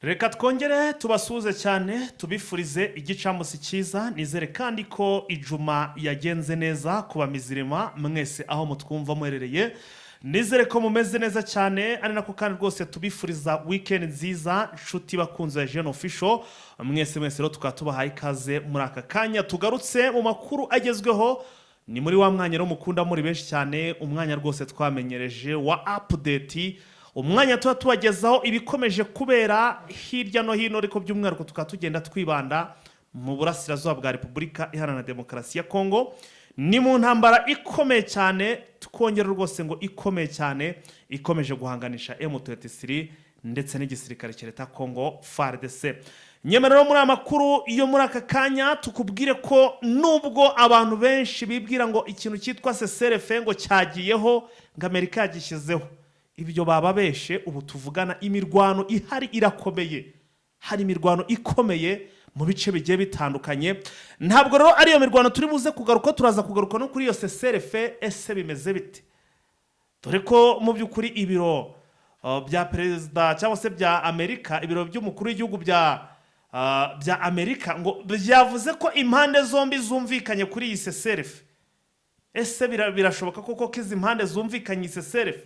Reka twongere tubasuhuze cyane tubifurize igicamunsi cyiza nizere kandi ko ijuma yagenze neza kuba mizirima mwese aho mutwumva muherereye nizere ko mumeze neza cyane ari nako kandi rwose tubifuriza weekend nziza nshuti bakunze ya Jeune Official mwese rero tukaba tubahaye ikaze muri aka kanya tugarutse mu makuru agezweho ni muri wa mwanya rero mukunda muri benshi cyane umwanya rwose twamenyereje wa update umwanya tubagezaho ibikomeje kubera hirya no hino ariko by'umwihariko tukaba tugenda twibanda mu burasirazuba bwa Repubulika Iharanira Demokarasi ya Kongo ni mu ntambara ikomeye cyane tukongera rwose ngo ikomeye cyane ikomeje guhanganisha M23 ndetse n'igisirikare cya leta Kongo FARDC nyemerero muri amakuru iyo muri aka kanya tukubwire ko nubwo abantu benshi bibwira ngo ikintu cyitwa CSRF ngo cyagiyeho ngo Amerika yagishyizeho ibyo bababeshe ubu tuvugana imirwano ihari irakomeye hari imirwano ikomeye mu bice bigiye bitandukanye ntabwo rero ari iyo mirwano turi buze kugaruka turaza kugaruka no kuri iyo CSRF ese bimeze bite dore ko mu byukuri ibiro bya perezida cyangwa se bya Amerika ibiro by'umukuru w'igihugu bya Amerika ngo byavuze ko impande zombi zumvikanye kuri iyi CSRF ese birashoboka koko ko izi impande zumvikanye iyi CSRF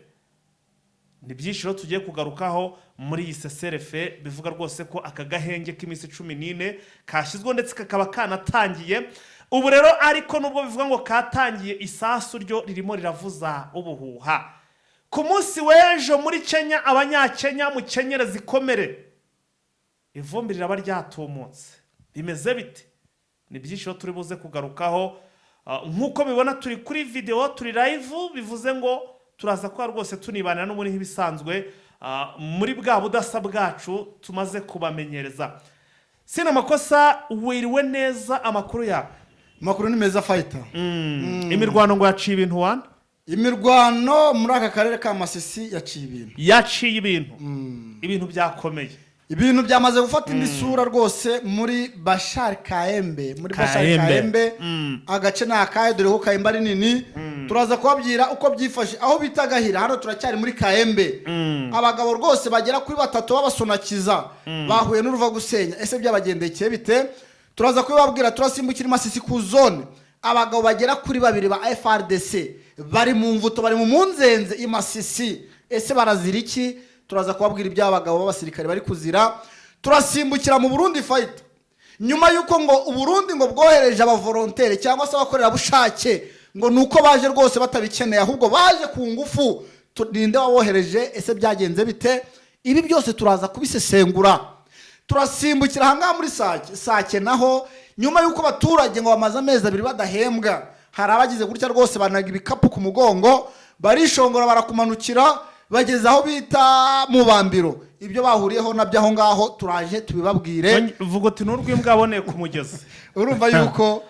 ni byishiro tugiye kugarukaho muri iyi CSRF bivuga rwose ko aka gahenge k'iminsi 14 kashyizwe ndetse kakaba kanatangiye ubu rero ariko nubwo bivuga ngo katangiye isasu ryo ririmo riravuza ubuhuha ku munsi w'ejo muri Kenya abanyakenya mu kenyere zikomere ivumbi riraba ryatumutse bimeze bite ni byishiro turi buze kugarukaho nkuko bibona turi kuri video turi live bivuze ngo turaza kwa rwose tunibanira no muri hibisanzwe muri bwa budasa bwacu tumaze kubamenyereza sina makosa wiriwe neza amakuru ya makuru ni meza fighter imirwano ngo yaciye ibintu wana imirwano muri aka karere ka Masisi yaciye ibintu byakomeye ibintu byamaze gufata indi sura rwose muri Bashar Kaembe agace n'akaye dore ko Kaembe ari nini turaza kubabwira uko byifashe aho bitagahira hano turacyari muri Kaembe abagabo rwose bagera kuri batatu babasunakiza bahuye n'uruva gusenya ese byabagendekeye bite turaza kubabwira turasimbukira Masisi ku zone abagabo bagera kuri babiri ba FRDC bari mu mvuto bari mu munzenze i Masisi ese barazira iki turaza kubabwira iby'abagabo b'abasirikare bari kuzira turasimbukira mu Burundi fight nyuma yuko ngo uburundi ngo bwohereje abavolontaire cyangwa se abakorera bushake ngo nuko baje rwose batabikeneye ahubwo baje ku ngufu turinde wabohereje ese byagenze bite ibi byose turaza kubisesengura turasimbukira hanga muri sake naho nyuma yuko abaturage ngo bamaze amezi 2 badahembwa hari abagize gutya rwose banaga ibikapu ku mugongo barishongora barakumanukira bageze aho bita mu bambiro ibyo bahuriyeho nabyo aho ngaho turaje tubibabwire vuga uti n'urw'imbwa aboneye ku mugezi urumva yuko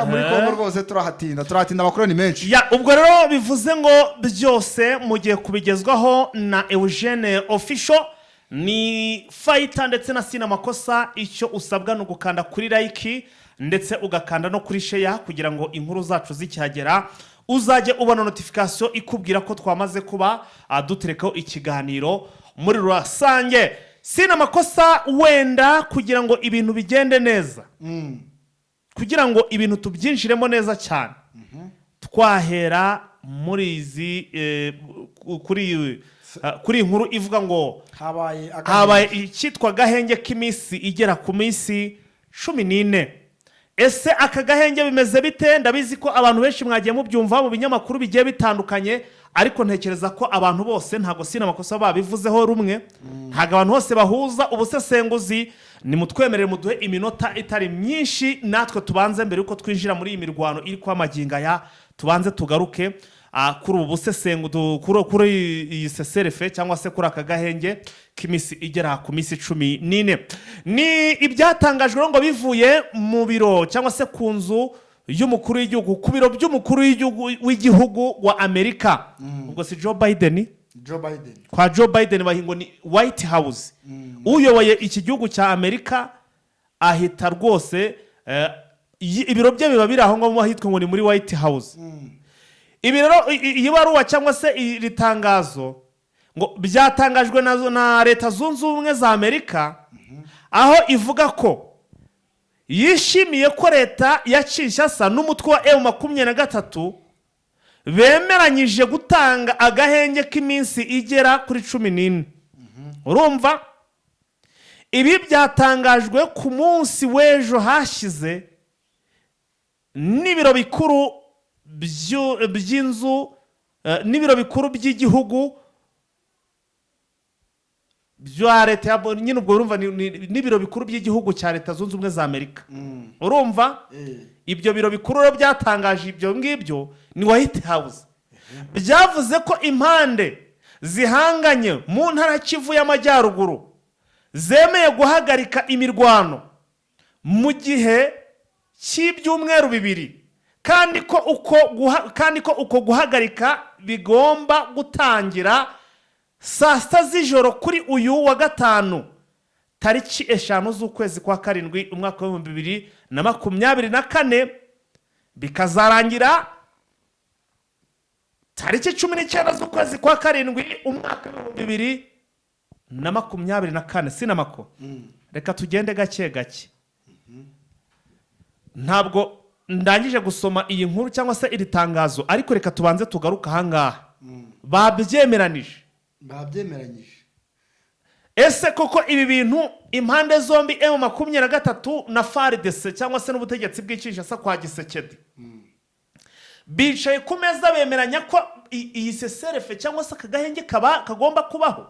muri Kongo rwose turahatinda amakuru ni menshi ya ubwo rero bivuze ngo byose mugiye kubigezwaho na Eugene Official ni fighter ndetse na sina makosa icyo usabwa no gukanda kuri like ndetse ugakanda no kuri share kugira ngo inkuru zacu zicyagera uzajye ubona notification ikubwira ko twamaze kuba duterekaho ikiganiro muri rusange sina makosa wenda kugira ngo ibintu bigende neza kugira ngo ibintu tubyinjiremo neza cyane twahera muri izi kuri inkuru ivuga ngo habaye icyitwa gahenge k'iminsi igera ku minsi 14 ese aka gahenge bimeze bite ndabizi ko abantu benshi mwagiye mubyumva mu binyamakuru bigiye bitandukanye ariko ntekereza ko abantu bose ntago sina makosa babivuzeho rumwe ntago abantu bose bahuza ubusesenguzi ni mutwemerere muduhe iminota itari myinshi natwe tubanze mbere yuko twinjira muri iyi mirwano iri kwa maginga ya tubanze tugaruke kuri ubu busesengu kuri iyi CSRF cyangwa se kuri aka gahenge k'imisi igera ku misi 14 ni ibyatangajwe ngo bivuye mu biro cyangwa se ku nzu y'umukuru w'igihugu ku biro by'umukuru w'igihugu wa Amerika ubwo si Joe Biden kwa Joe Biden bahingo ni White House uyoboye iki gihugu cya Amerika ahita rwose ibiro bye biba biri aho ngo ahitwa ngo ni muri White House ibi rero iyi baruwa cyangwa se iri tangazo ngo byatangajwe na leta zunze ubumwe za Amerika aho ivuga ko yishimiye ko leta ya Kinshasa n'umutwe wa M23 bemeranyije gutanga agahenge k'iminsi igera kuri 14. Urumva? Ibi byatangajwe ku munsi w'ejo hashize n'ibiro bikuru by'inzu n'ibiro bikuru by'igihugu bya leta nyine ubwo urumva n'ibiro bikuru by'igihugu cya Leta Zunze Ubumwe za Amerika. Urumva? Ibyo biro bikuru rero byatangaje ibyo ngibyo ni White House. Byavuze ko impande zihanganye mu ntara Kivu y'Amajyaruguru zemeye guhagarika imirwano mu gihe cy'ibyumweru 2 kandi ko uko guhagarika bigomba gutangira saa 6 z'ijoro kuri uyu wa gatanu tariki 5 z'ukwezi kwa 7 umwaka wa 2024 bikazarangira tariki 19 z'ukwezi kwa 7 umwaka wa 2024. Sinamako reka tugende gake gake. Ntabwo ndangije gusoma iyi nkuru cyangwa se iri tangazo, ariko reka tubanze tugaruka ahangaha. Babyemeranyije. Ese koko ibi bintu impande zombi M23 na FARDC cyangwa se n'ubutegetsi bw'Kinshasa kwa Gisekedi bicaye ku meza bemeranya ko iyi seserefe cyangwa se akagahenge kagomba kubaho?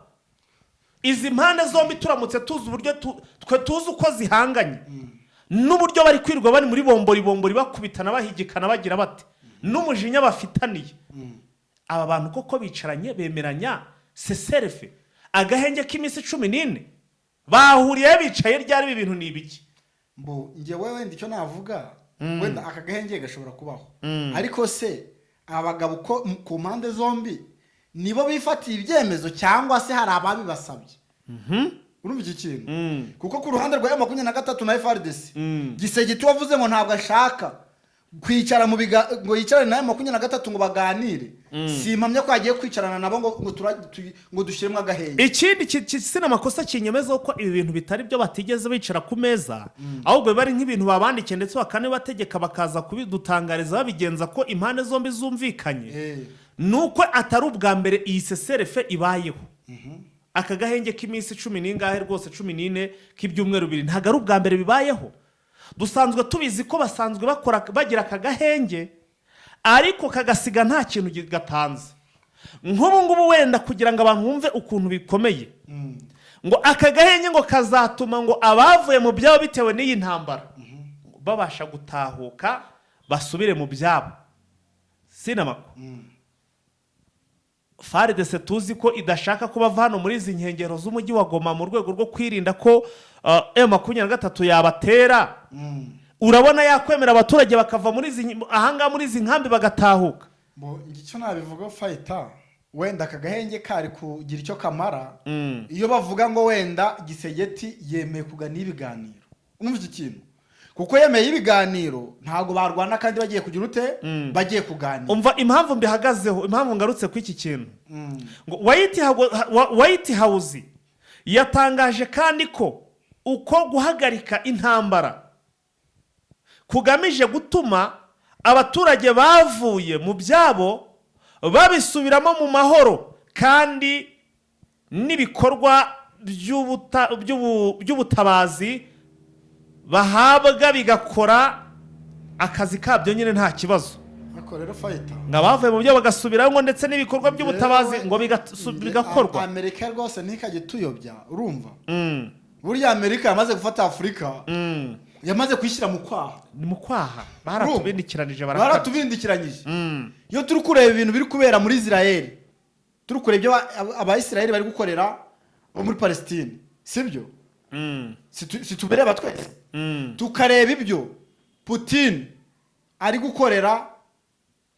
Izi mpande zombi turamutse tuzi uburyo tuzi uko zihanganye n'uburyo bari kwirwa bari muri bombori bakubitana bahigikana bagira bate n'umujinya bafitaniye, aba bantu koko bicaranye bemeranya seserefe agahenge k'iminsi 14 bahuriye bicaye ryari ibi bintu ni ibiki? Nge wewe ndicyo navuga wenda akagahenge gashobora kubaho, ariko se abagabo ku mpande zombi nibo bifatiye ibyemezo cyangwa se hari ababibasabye? Urumva iki kintu? Kuko ku ruhande rwa M23 na FARDC Gisegeti wavuze ngo ntabwo ashaka kwicara ngo yicarane na M23 ngo baganire. Simpamye ko agiye kwicarana nabo ngo dushyiremo agahenge. Ikindi sina makosa kinyemeza ko ibi bintu bitari byo batigeze bicara ku meza, ahubwo bari nk'ibintu babandikiye ndetse bakane bategeka bakaza kubidutangariza babigenza ko impande zombi zumvikanye. Nuko atari ubwa mbere iyi seserefe ibayeho. Aka gahenge k'iminsi 10 ngahe rwose 14 k'ibyumweru 2 ntago ari ubwa mbere bibayeho. Dusanzwe tubizi ko basanzwe bagira aka gahenge ariko kagasiga nta kintu gatanze. Nk'ubu ngubu wenda kugira ngo abantu bumve ukuntu bikomeye ngo aka gahenge ngo kazatuma ngo abavuye mu byabo bitewe n'iyi ntambara babasha gutahuka basubire mu byabo. Sinamako FARDC tuzi ko idashaka kuba hano muri izi nkengero z'umujyi wa Goma mu rwego rwo kwirinda ko M23 yabatera. Urabona yakwemera abaturage bakava muri ahanga muri izi nkambi bagatahuka? Ngicyo nabivuga fighter wenda akagahenge kari kugira icyo kamara iyo bavuga ngo wenda Gisegeti yemeye kugana ibiganiro. Umva iki kintu? Kuko yemeye ibiganiro ntago barwana kandi bagiye kugira ute bagiye kuganira. Umva impamvu mbihagazeho, impamvu ngarutse ku iki kintu ngo White House yatangaje kandi ko uko guhagarika intambara kugamije gutuma abaturage bavuye mu byabo babisubiramo mu mahoro kandi n'ibikorwa by'ubutabazi bahabwa bigakora akazi kabyo nyine nta kibazo. Ako rero fighter ngabavuye mu byo bagasubiramo ndetse n'ibikorwa by'ubutabazi ngo bigakorwa. Amerika rwose ntikajye tuyobya. Urumva? Burya Amerika yamaze gufata Afrika yamaze kwishyira mu kwaha. Ni mu kwaha baratubindikiranije baratubindikiranyije. Iyo turi kureba ibintu biri kubera muri Israel, turi kureba ibyo aba-Israel bari gukorera muri Palestine, sibyo? Situbereba twese tukareba ibyo Putin ari gukorera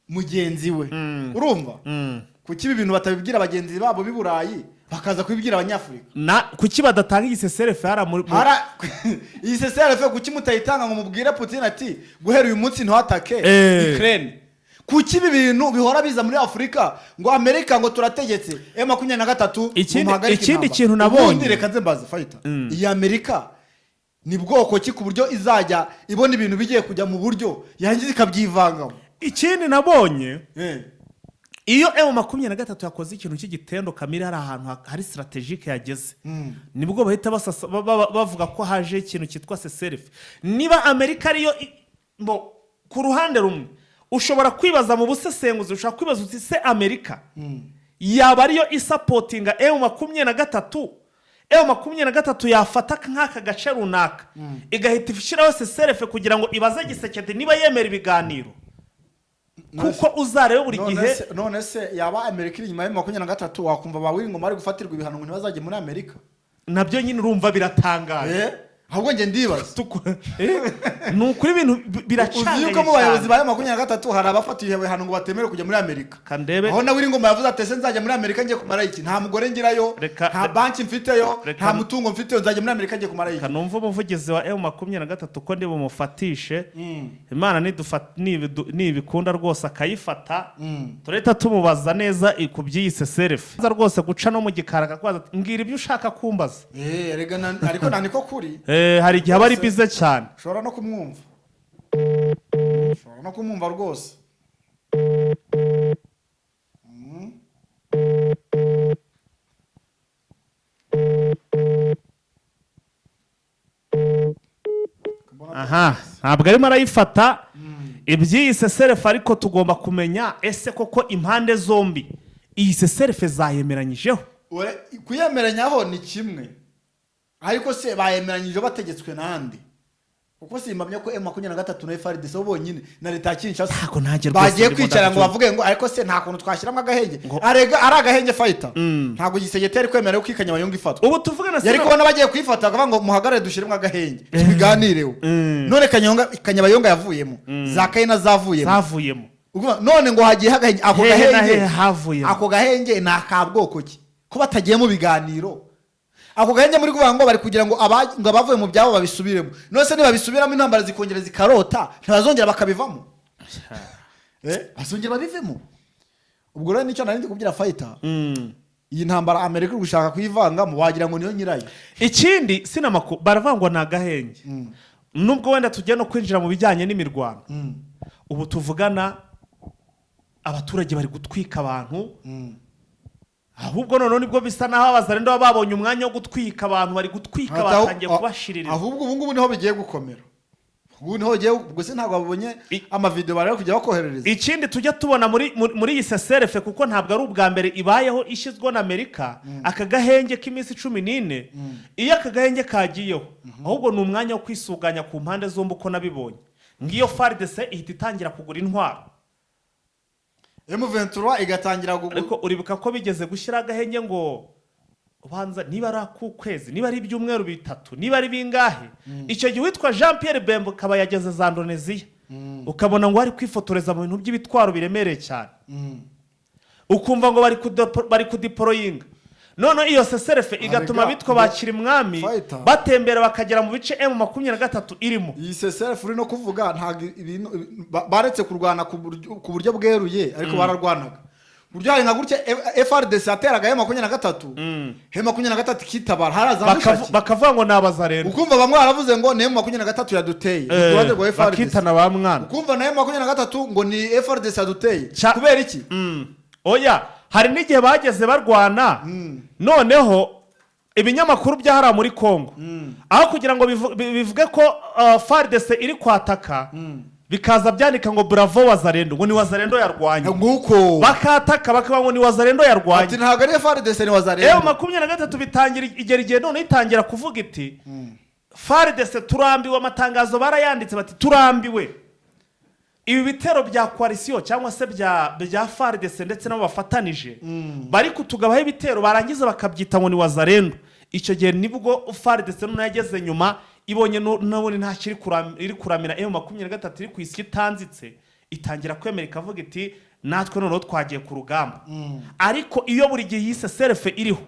mugenzi we. Urumva? Kuki ibi bintu batabibwira abagenzi babo b'Iburayi bakaza kubibwira abanyafrika? Kuki badatanga igiseserefe iyi seserefe kuki mutayitanga ngo mubwire Putin ati guhera uyu munsi ntuhatake Ukraine? Kuki ibi bintu bihora biza muri Afrika ngo Amerika ngo turategetse M23 ikindi kintu nabonye reka nze mbaza fighter iyi Amerika ni bwoko ki ku buryo izajya ibona ibintu bigiye kujya mu buryo yangiza ikabyivangamo. ikindi nabonye iyo M23 yakoze ikintu cy'igitendo kamere hari ahantu hari strategique yageze nibwo bahita bavuga ko haje ikintu cyitwa CSRF. niba Amerika ariyo ku ruhande rumwe ushobora kwibaza mu busesenguzi, ushobora kwibaza uti se Amerika yaba ariyo isapotinga M23 yafata nk'aka gace runaka igahita ishyiraho CSRF kugira ngo ibaze Gisekedi niba yemera ibiganiro, kuko uzarebe buri gihe. none se yaba Amerika iri nyuma ya M23 wakumva bawingo mari gufatirwa ibihano ngo ntibazajye muri Amerika? Nabyo nyine urumva biratangaje. ahubwo nge ndibaza ni ukuri ibintu biracanganye. uzi yuko mu bayobozi ba M23 hari abafatiye ibihano ngo batemere kujya muri Amerika. Kandebe aho nawe ngo yavuze ati se nzajya muri Amerika ngiye kumara iki? Nta mugore ngirayo, nta banki mfiteyo, nta mutungo mfiteyo, nzajya muri Amerika ngiye kumara iki? Kanumva umuvugizi wa M23 ko ndi bumufatishe Imana nibikunda rwose akayifata tureta tumubaza neza ikuby'iyi CSRF rwose guca no mu gikara akakwaza mbwira ibyo ushaka kumbaza. ariko niko kuri hari igihe aba ari bize cyane. ushobora no kumwumva rwose. aha ntabwo arimo arayifata iby'iyi CSRF, ariko tugomba kumenya ese koko impande zombi iyi CSRF zayemeranyijeho. kuyemeranyaho ni kimwe, ariko se bayemeranyije bategetswe nande? kuko simbamye ko M23 na FARDC bo bonyine na leta ya Kinshasa bagiye kwicara ngo bavuge ngo ariko se nta kuntu twashyiramo agahenge. ari agahenge fighter ntabwo Gisekedi kwemera ko ikanya bayonga ifatwa. ubu tuvuga na yari kubona bagiye kwifata akavuga ngo muhagarare dushyiremo agahenge tubiganireho. none kanya bayonga yavuyemo, Zakayina zavuyemo. none ngo hagiye hagahenge, ako gahenge ni akabwoko ki ko batagiye mu biganiro? ako gahenge muri kuvuga ngo bari kugira ngo abavuye mu byabo babisubiremo. none se niba bisubiramo intambara zikongera zikarota ntibazongera bakabivamo? bazongera babivemo. ubwo rero nicyo nari ndi kubwira fighter, iyi ntambara Amerika iri gushaka kuyivangamo wagira ngo niyo nyirayo. ikindi sinamako baravangwa na gahenge nubwo wenda tugiye no kwinjira mu bijyanye n'imirwano. ubu tuvugana abaturage bari gutwika abantu, ahubwo none nibwo bisa naho abazarendo babonye umwanya wo gutwika abantu, bari gutwika batangiye kubashirira. ahubwo ubu ngubu niho bigiye gukomera. ubu niho giye gusa ntabwo babonye amavideo bari kujya bakoherereza. ikindi tujya tubona muri iyi CSRF, kuko ntabwo ari ubwa mbere ibayeho ishyizwe na Amerika aka gahenge k'iminsi 14. iyo aka gahenge kagiyeho ahubwo ni umwanya wo kwisuganya ku mpande zombi uko nabibonye. ngiyo FARDC ihita itangira kugura intwaro, M23 igatangira ariko uribuka ko bigeze gushyira agahenge ngo ubanza niba ari akukwezi, niba ari ibyumweru bitatu, niba ari bingahe. icyo gihe witwa Jean Pierre Bemba kaba yageze za Indonesia, ukabona ngo ari kwifotoreza mu bintu by'ibitwaro biremereye cyane, ukumva ngo bari kudiporoyinga. none iyo CSRF igatuma bitwa bakira imwami batembera bakagera mu bice M23 irimo. iyi CSRF uri no kuvuga ntago ibintu baretse kurwana ku buryo bweruye, ariko bararwanaga buryo hari nka gutya FARDC ateraga M23 M23 kitabara haraza bakavuga ngo nabazarendo, ukumva bamwe baravuze ngo ne M23 yaduteye urwande rwa FARDC, bakitana ba mwana, ukumva na M23 ngo ni FARDC yaduteye. kubera iki? oya hari n'igihe bageze barwana noneho ibinyamakuru byahara muri Kongo aho kugira ngo bivuge ko FARDC iri kwataka bikaza byandika ngo bravo Wazarendo, ngo ni Wazarendo yarwanye, nguko bakataka bakavuga ngo ni Wazarendo yarwanye. ati ntago ari FARDC ni Wazarendo. M23 bitangira igihe none itangira kuvuga iti FARDC turambiwe, amatangazo barayanditse bati turambiwe ibi bitero bya coalition cyangwa se bya FARDC ndetse nabo bafatanije bari kutugabaho ibitero barangiza bakabyita ngo ni Wazarendo. icyo gihe nibwo FARDC none yageze nyuma ibonye nabone nta kiri iri kuramira M23 iri ku isi itanzitse, itangira kwemera ikavuga iti natwe noneho twagiye ku rugamba. ariko iyo buri gihe yise CSRF iriho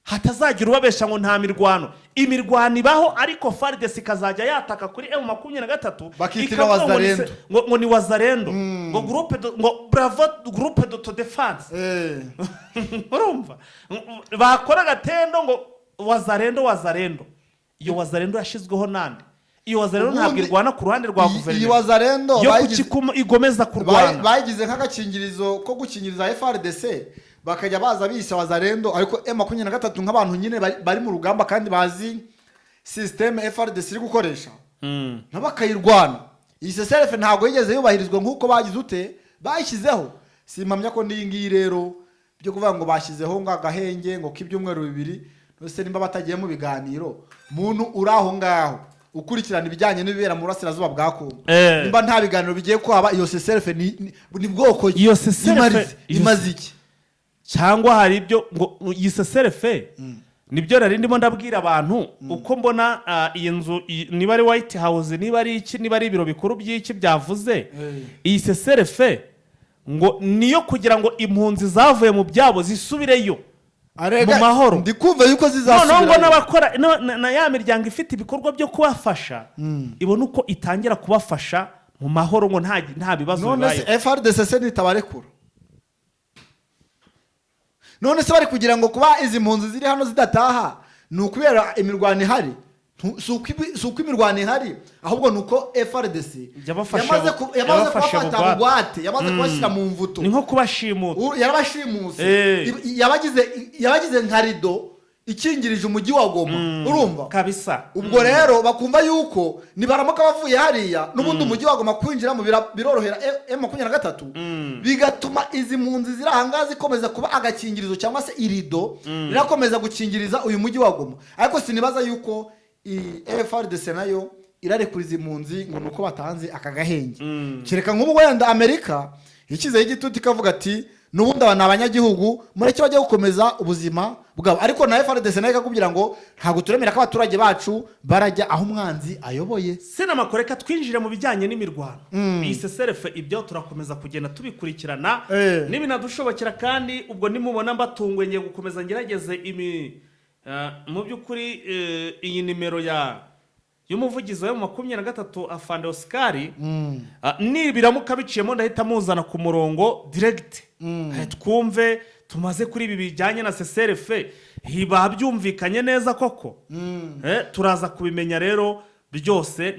hatazagira ubabesha ngo nta mirwano, imirwano ibaho ariko FARDC ikazajya yataka kuri M23 bakitira Wazarendo ngo ni Wazarendo, ngo ngo bravo groupe d'autodefense. urumva bakora gatendo ngo Wazarendo iyo wazarendo yashyizweho nande? Iyo wazarendo ntabwo irwana ku ruhande rwa guverinoma. Iyi wazarendo yo igomeza kurwana. Bagize nk'agakingirizo ko gukingiriza FRDC bakajya baza bise wazarendo, ariko M23 nk'abantu nyine bari mu rugamba kandi bazi system FRDC iri gukoresha nabakayirwana. Iyi CSRF ntabwo yigeze yubahirizwa nk'uko bagize ute bayishyizeho. Simpamya ko ngiyi rero byo kuvuga ngo bashyizeho ngo agahenge ngo k'ibyumweru 2 nose nimba batagiye mu biganiro, muntu uraho ngaho ukurikirana ibijyanye n'ibibera mu burasirazuba bwa Kongo, nimba nta biganiro bigiye kwaba, iyo CSRF ni bwoko iyo CSRF imaze iki? Cyangwa hari ibyo ngo iyi CSRF nibyo rari ndimo ndabwira abantu uko mbona iyi nzu niba ari White House, niba ari iki, niba ari ibiro bikuru by'iki byavuze. Iyi CSRF ngo niyo kugira ngo impunzi zavuye mu byabo zisubireyo mu mahoro. Ndikumva yuko zizasubira. Ngo n'abakora na ya miryango ifite ibikorwa byo kubafasha ibona uko itangira kubafasha mu mahoro, ngo nta bibazo bibaye. None FRDC se nitabarekura? None se bari kugira ngo kuba izi mpunzi ziri hano zidataha ni ukubera imirwano ihari? Si uko imirwano ihari, ahubwo nuko FRDC yamaze kubafata bugwate, yamaze kubashyira mu mvuto. Ni nko kubashimuta. Yarabashimuse. Yabagize nka rido ikingirije umujyi wa Goma. Urumva? Kabisa. Ubwo rero bakumva yuko nibaramuka bavuye hariya n'ubundi umujyi wa Goma kwinjiramo birorohera M23, bigatuma izi mpunzi ziri ahangazi ikomeza kuba agakingirizo cyangwa se irido rirakomeza gukingiriza uyu mujyi wa Goma. Ariko sinibaza yuko FRDC nayo irarekuriza impunzi ngo nuko batanze aka gahenge. Kereka nk'ubu wenda Amerika ikize igituti ikavuga ati nubundi aba nabanyagihugu mureke bajye gukomeza ubuzima bwabo, ariko na FRDC nayo ikakubwira ngo ntabwo turemera ko abaturage bacu barajya aho umwanzi ayoboye. Sena makoreka twinjire mu bijyanye n'imirwano. Iyi CSRF ibyo turakomeza kugenda tubikurikirana n'ibinadushobokera, kandi ubwo nimubona mbatungwe ngiye gukomeza ngerageze mu by'ukuri iyi nimero y'umuvugizi wa M23 Afande Oscar, nibiramuka biciyemo ndahita muzana ku murongo direct twumve tumaze kuri ibi bijyanye na CSRF hiba byumvikanye neza koko. Turaza kubimenya rero byose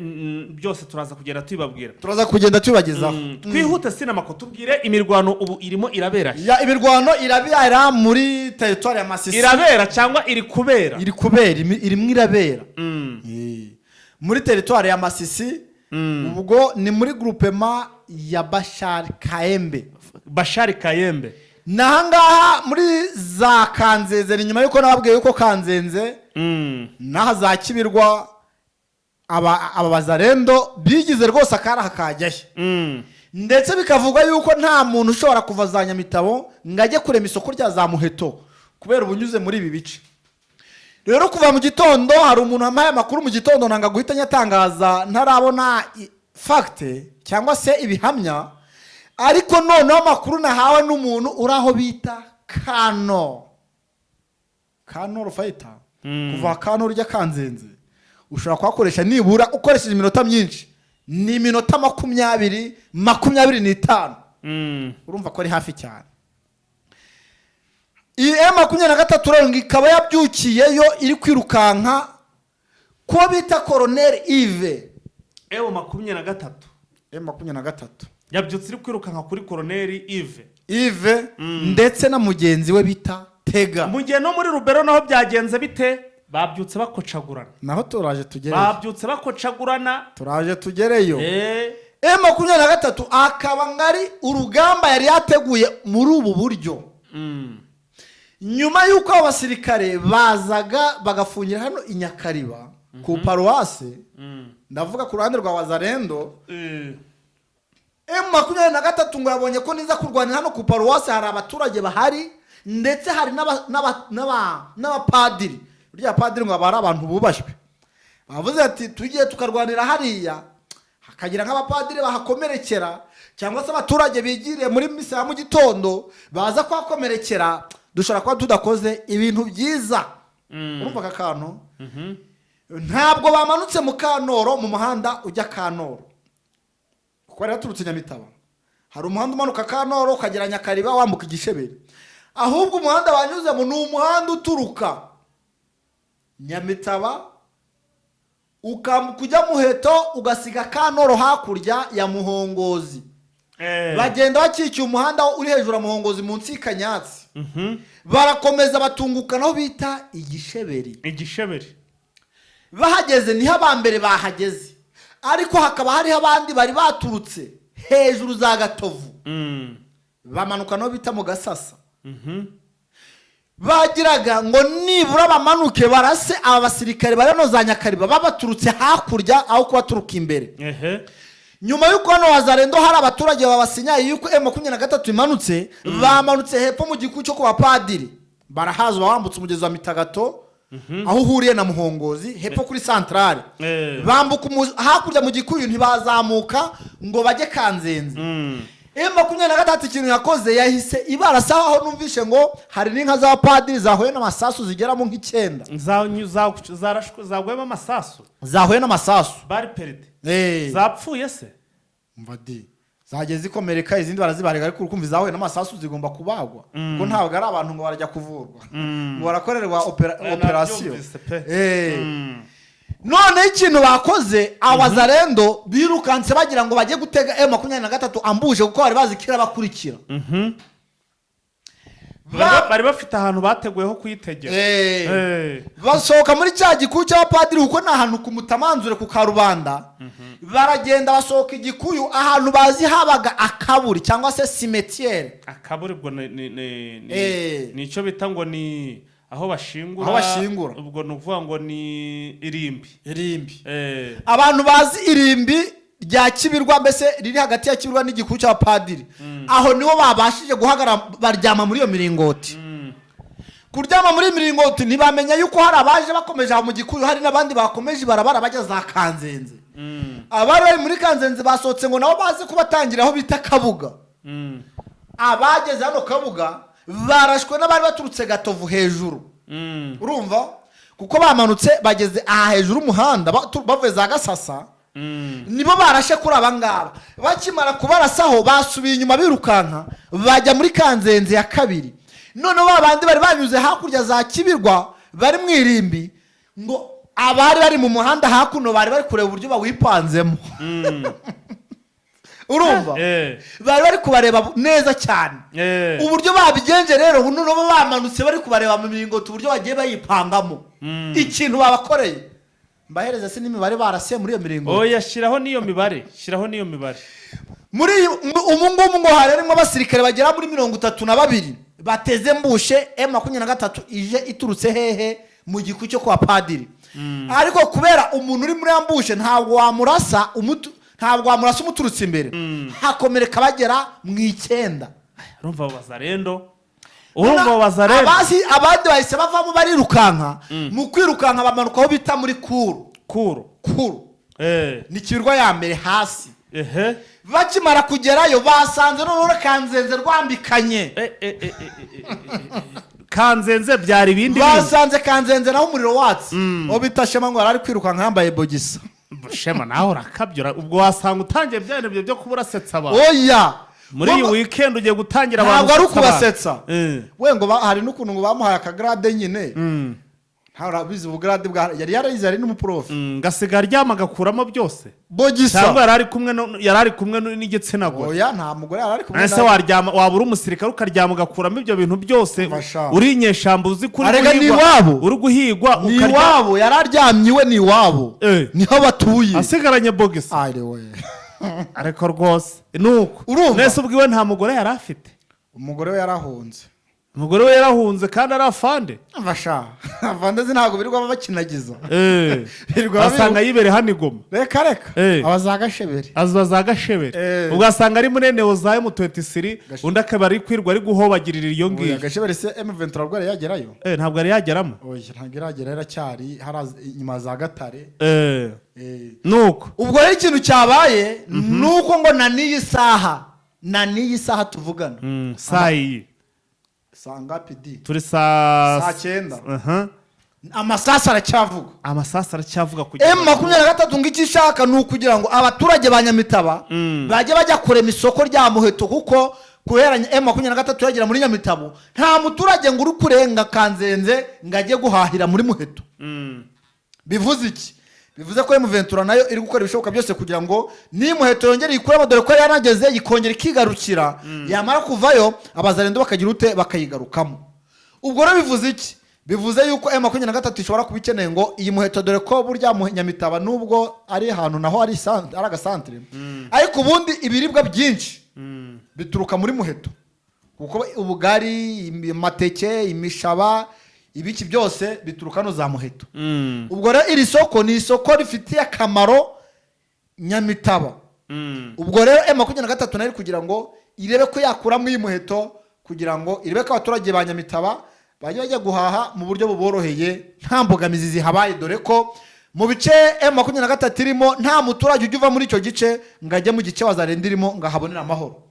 turaza kugenda tubibabwira, turaza kugenda tubagezaho. Twihute sinema ko tubwire imirwano ubu irimo irabera. Imirwano irabera muri territoire ya Masisi. Irabera cyangwa iri kubera? Irimo irabera muri territoire ya Masisi. Ubwo ni muri groupement ya Bashar Kayembe. Nahangaha muri za Kanzenze, nyuma yuko nababwiye yuko Kanzenze naha za Kibirwa aba bazarendo bigize rwose akara hakajyahe. Ndetse bikavuga yuko nta muntu ushobora kuva za Nyamitabo ngajye kurema isoko rya za Muheto kubera ubunyuze muri ibi bice. Rero kuva mu gitondo hari umuntu amaye amakuru mu gitondo nanga guhita nyatangaza ntarabona fact cyangwa se ibihamya, ariko noneho amakuru nahawe n'umuntu uraho bita Kano Rufayita. Kuva Kano rujya Kanzenze ushobora kuhakoresha nibura ukoresheje iminota myinshi ni iminota 25. Urumva ko ari hafi cyane. Iyi M23 rero ikaba yabyukiyeyo iri kwirukanka ko bita Colonel Yves. M23 yabyutse iri kwirukanka kuri Colonel Yves ndetse na mugenzi we bita Tega. Mu gihe no muri Rubero naho byagenze bite? Babyutse bakocagurana. Naho turaje tugereyo. M23 akaba ngari urugamba yari yateguye muri ubu buryo. Nyuma yuko abasirikare bazaga bagafungira hano i Nyakariba ku paruwase, ndavuga ku ruhande rwa Wazarendo, M23 ngo yabonye ko niza kurwanira hano ku paruwase hari abaturage bahari, ndetse hari n'abapadiri. Burya padiri ngo abari abantu bubashwe. Bavuze ati tugiye tukarwanira hariya hakagira nk'abapadiri bahakomerekera, cyangwa se abaturage bigiriye muri misa ya mu gitondo baza kwakomerekera, dushobora kuba tudakoze ibintu byiza. Urumva aka kantu? Ntabwo bamanutse mu Kanoro, mu muhanda ujya Kanoro kuko ari yaturutse Nyamitaba. Hari umuhanda umanuka Kanoro ukagera Nyakariba wambuka Igishebere, ahubwo umuhanda banyuzemo ni umuhanda uturuka Nyamitaba ukambuka ujya Muheto ugasiga Kantoro hakurya ya Muhongozi. Bagenda bakikiye umuhanda uri hejuru ya Muhongozi munsi y'Ikanyatsi. Barakomeza batunguka naho bita Igisheberi. Bahageze niho abambere bahageze, ariko hakaba hariho abandi bari baturutse hejuru za Gatovu. Bamanuka naho bita mu Gasasa. Bagiraga ngo nibura bamanuke barase aba basirikare bari no za Nyakariba babaturutse hakurya aho kubaturuka imbere. Nyuma yuko hano Wazalendo hari abaturage babasinyaye yuko M23 imanutse, bamanutse hepfo mu giku cyo kwa Padiri. Barahazwa bambutse umugezi wa Mitagato aho uhuriye na Muhongozi hepfo kuri centrale. Bambuka hakurya mu gikuyu ntibazamuka ngo baje Kanzenze. M23 ikintu yakoze yahise ibarasa aho numvishe ngo hari n'inka za Padiri zahuye n'amasasu zigeramo nk'ikenda. Zagwemo amasasu. Zahuye n'amasasu. Bari peride. Zapfuye se? Mvadi. Zageze ikomereka izindi barazibarega ariko urukumva zahuye n'amasasu zigomba kubagwa. Ko ntabwo ari abantu ngo barajya kuvurwa. Ngo barakorerwa operation. None ikintu bakoze Abazalendo birukanse bagira ngo bajye gutega M23 ambuje kuko bari bazikira bakurikira. Bari bafite ahantu bateguyeho kuyitegera. Basohoka muri cya gikuyu cy'abapadiri kuko na hantu ku Mutamanzure ku Karubanda. Baragenda basohoka igikuyu ahantu bazi habaga akaburi cyangwa se cimetière. Akaburi bwo ni cyo bita ngo ni aho bashingura. Ubwo nuvuga ngo ni irimbi. Abantu bazi irimbi rya Kibirwa mbese riri hagati ya Kibirwa n'igikuyu cy'abapadiri. Aho niho babashije guhagara baryama muri iyo miringoti. Kuryama muri miringoti ntibamenya yuko hari abaje bakomeje mu gikuyu, hari nabandi bakomeje barabara bajya za Kanzenze. Abari bari muri Kanzenze basohotse ngo nabo bazi kubatangira aho bita Kabuga. Abageze hano Kabuga barashwe n'abari baturutse Gatovu hejuru. Urumva kuko bamanutse bageze aha hejuru umuhanda bavuye za Gasasa. Nibo barashe kuri abangaba bakimara kubarasaho basubiye inyuma birukanka bajya muri Kanzenze ya kabiri. None babandi bari banyuze hakurya za Kibirwa bari mwirimbi ngo abari bari mu muhanda hakuno bari kureba uburyo bawipanzemo. Urumva bari kubareba neza cyane uburyo babigenje. Rero buno no bamanutse bari kubareba mu miringoti uburyo bagiye bayipangamo. Ikintu babakoreye mbahereza se n'imibare barasiye muri iyo miringoti. Shiraho niyo mibare. Muri umungumu ngo harerimo abasirikare bagera muri 32 bateze mbushe M23 ije iturutse hehe mu giku cyo kwa Padiri. Ariko kubera umuntu uri muri ambushe ntabwo wamurasa umuturutse imbere. Hakomereka bagera mu 9. Urumva Wazalendo. Abandi bahise bavamo barirukanka. Mu kwirukanka bamanuka aho bita muri Kuru. Ni Kibirwa ya mbere hasi. Bakimara kugerayo basanze none Kanzenze rwambikanye. Kanzenze byari ibindi. Basanze Kanzenze naho umuriro watsi. Obita Shema ngo ari kwirukanka yambaye bogisa. Shema naho rakabyura ubwo wasanga utangiye byane byo kuburasetsa abantu. Oya. Muri iyi weekend ugiye gutangira abantu. Ntabwo ari kubasetsa. We ngo hari n'ukuntu ngo bamuhaye akagrade nyine. Harabizi ubugrade bwa yari yari n'umuprofi. Ngasiga ryama gakuramo byose. Bogisa. Cyangwa yarari kumwe n'igitsina gore. Oya nta mugore yarari kumwe. Ese waryama wabura umusirikare ukaryama gakuramo ibyo bintu byose. Uri inyeshambuzi kuri uri guhigwa ukaryama. Yararyamyiwe ni wabo. Niho batuye. Asigaranye bogisa. Ayiwe. Ariko rwose nuko. Nese ubwiwe nta mugore yari afite. Umugore we yarahunze. Umugore we yarahunze kandi ari afande. Avasha. Avande ntago birirwa bakinagiza. Basanga yibere hano Igoma. Reka. Abazagashebere. Ugasanga ari munene ozaye mu 23 undi akaba ari kwirwa ari guhobagirira iyo ngiyo. Agashebere se M23 rwari yagerayo. Ntabwo ari yageramo. Oya ntabwo iragera cyari inyuma za Gatare. Nuko. Ubwo rero ikintu cyabaye nuko ngo na niyi saha tuvugana. Sayi. Sangapi di. Turi saa 9. Amasasa aracyavuga kugira M23 ngikishaka nukugira ngo abaturage ba Nyamitaba baje bajya kurema isoko rya Muheto kuko kuheranya M23 yagera muri Nyamitabo nta muturage ngo uri kurenga Kanzenze ngaje guhahira muri Muheto. Bivuze iki? bivuze ko M23 nayo iri gukora ibishoboka byose kugira ngo nimuheto yongere ikuramo, dore ko yanageze yikongera ikigarukira, yamara kuvayo abazarendo bakagira ute bakayigarukamo. Ubwo rero bivuze iki? Bivuze yuko M23 ishobora kuba ikeneye ngo iyi muheto, dore ko burya mu Nyamitaba nubwo ari ahantu naho ari agasantere, ariko ubundi ibiribwa byinshi bituruka muri muheto, kuko ubugari, amateke, imishaba, ibiki byose bituruka no za muheto. Ubwo rero iri soko ni isoko rifitiye akamaro Nyamitaba. Ubwo rero M23 nayo kugira ngo irebe ko yakuramo iyi muheto, kugira ngo irebe ko abaturage ba Nyamitaba bajya guhaha mu buryo buboroheye nta mbogamizi zihabaye, dore ko mu bice M23 irimo nta muturage ujya uva muri icyo gice ngo ajye mu gice wazarenda irimo ngo ahabonera amahoro.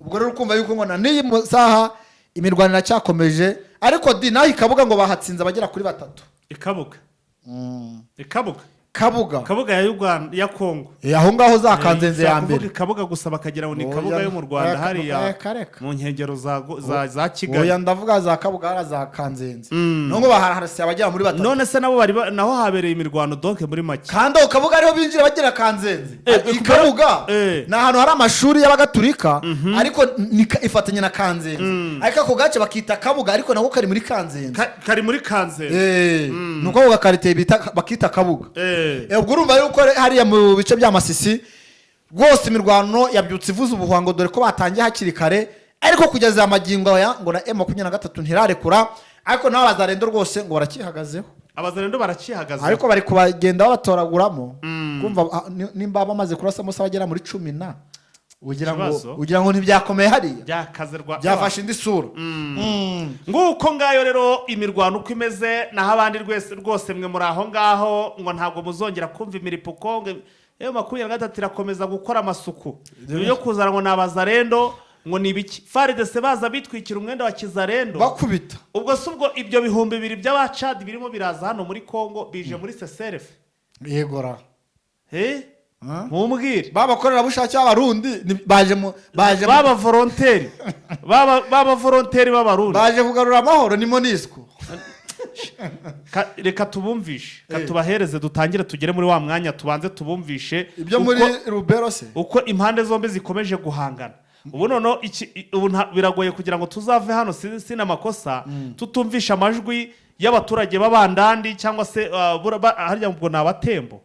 Ubwo rero ukumva yuko ngo n'iyi saha imirwano iracyakomeje, ariko naho ikabuga ngo bahatsinze abagera kuri 3. Kabuga ya Uganda ya Kongo, aho ngaho za Kanzenze ya mbere. Kabuga gusa bakagira ngo ni Kabuga yo mu Rwanda hariya mu nkengero za Kigali. Oya ndavuga za Kabuga hara za Kanzenze. Nongo baharase abagera muri 3. None se nabo bari naho habereye imirwano donc muri make. Kandi Kabuga ariho binjira bagera Kanzenze. Kabuga na ahantu hari amashuri y'abagatulika, ariko ifatanye na Kanzenze. Ariko ako gace bakita Kabuga, ariko nako kari muri Kanzenze. Kari muri Kanzenze. Nuko ako karite bakita Kabuga. Ubwo urumva yuko hariya mu bice bya Masisi rwose imirwano yabyutse ivuza ubuhwango, dore ko batangiye hakiri kare, ariko kugeza amagingo aya ngo na M23 ntirarekura, ariko nabo abazarendo rwose ngo barakihagazeho. Abazarendo barakihagazeho, ariko bari kubagenda babatoraguramo. Kumva nimba bamaze kurasamo sabagera muri 10 ugira ngo ntibyakomeye hariya, byafashe indi sura. Nguko ngayo rero imirwano uko imeze, naho abandi rwose mwe muri aho ngaho ngo ntabwo muzongera kumva imiripuko. M23 irakomeza gukora amasuku yo kuzana ngo nabazarendo ngo nibiki FARDC baza bitwikira umwenda wa kizarendo bakubita. Ubwo subwo ibyo bihumbi 2 by'abacadi birimo biraza hano muri Kongo bije muri CCRF. Yegora mumbwire babakorera bushake y'abarundi baje baba volontaire baba volontaire b'abarundi baje kugarura amahoro ni Monisco. Reka tubumvishe, katubahereze dutangire tugere muri wa mwanya tubanze tubumvishe ibyo muri Rubero se uko impande zombi zikomeje guhangana. Ubu nono biragoye kugira ngo tuzave hano sina makosa tutumvisha amajwi y'abaturage babandandi cyangwa se harya ubwo nabatembo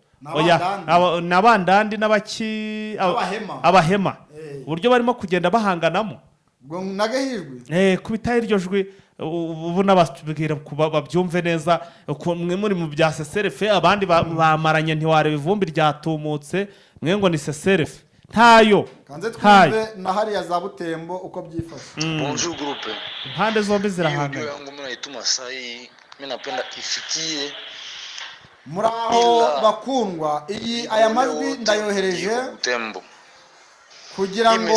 nabandandi n'abaki abahema uburyo barimo kugenda bahanganamo ngo nagahirwe kubita iryo jwi. Ubu nababwira kuba babyumve neza, mwe muri mu bya CCRF abandi bamaranye ntiwareba ivumbi ryatumutse, mwe ngo ni CCRF ntayo kanze twumve na hariya za Butembo uko byifashe. Bonjour groupe, impande zombi zirahangana. Yangu mimi naituma sai, mimi napenda ifikie muraho bakundwa. Iyi aya majwi ndayohereje Butembo kugira ngo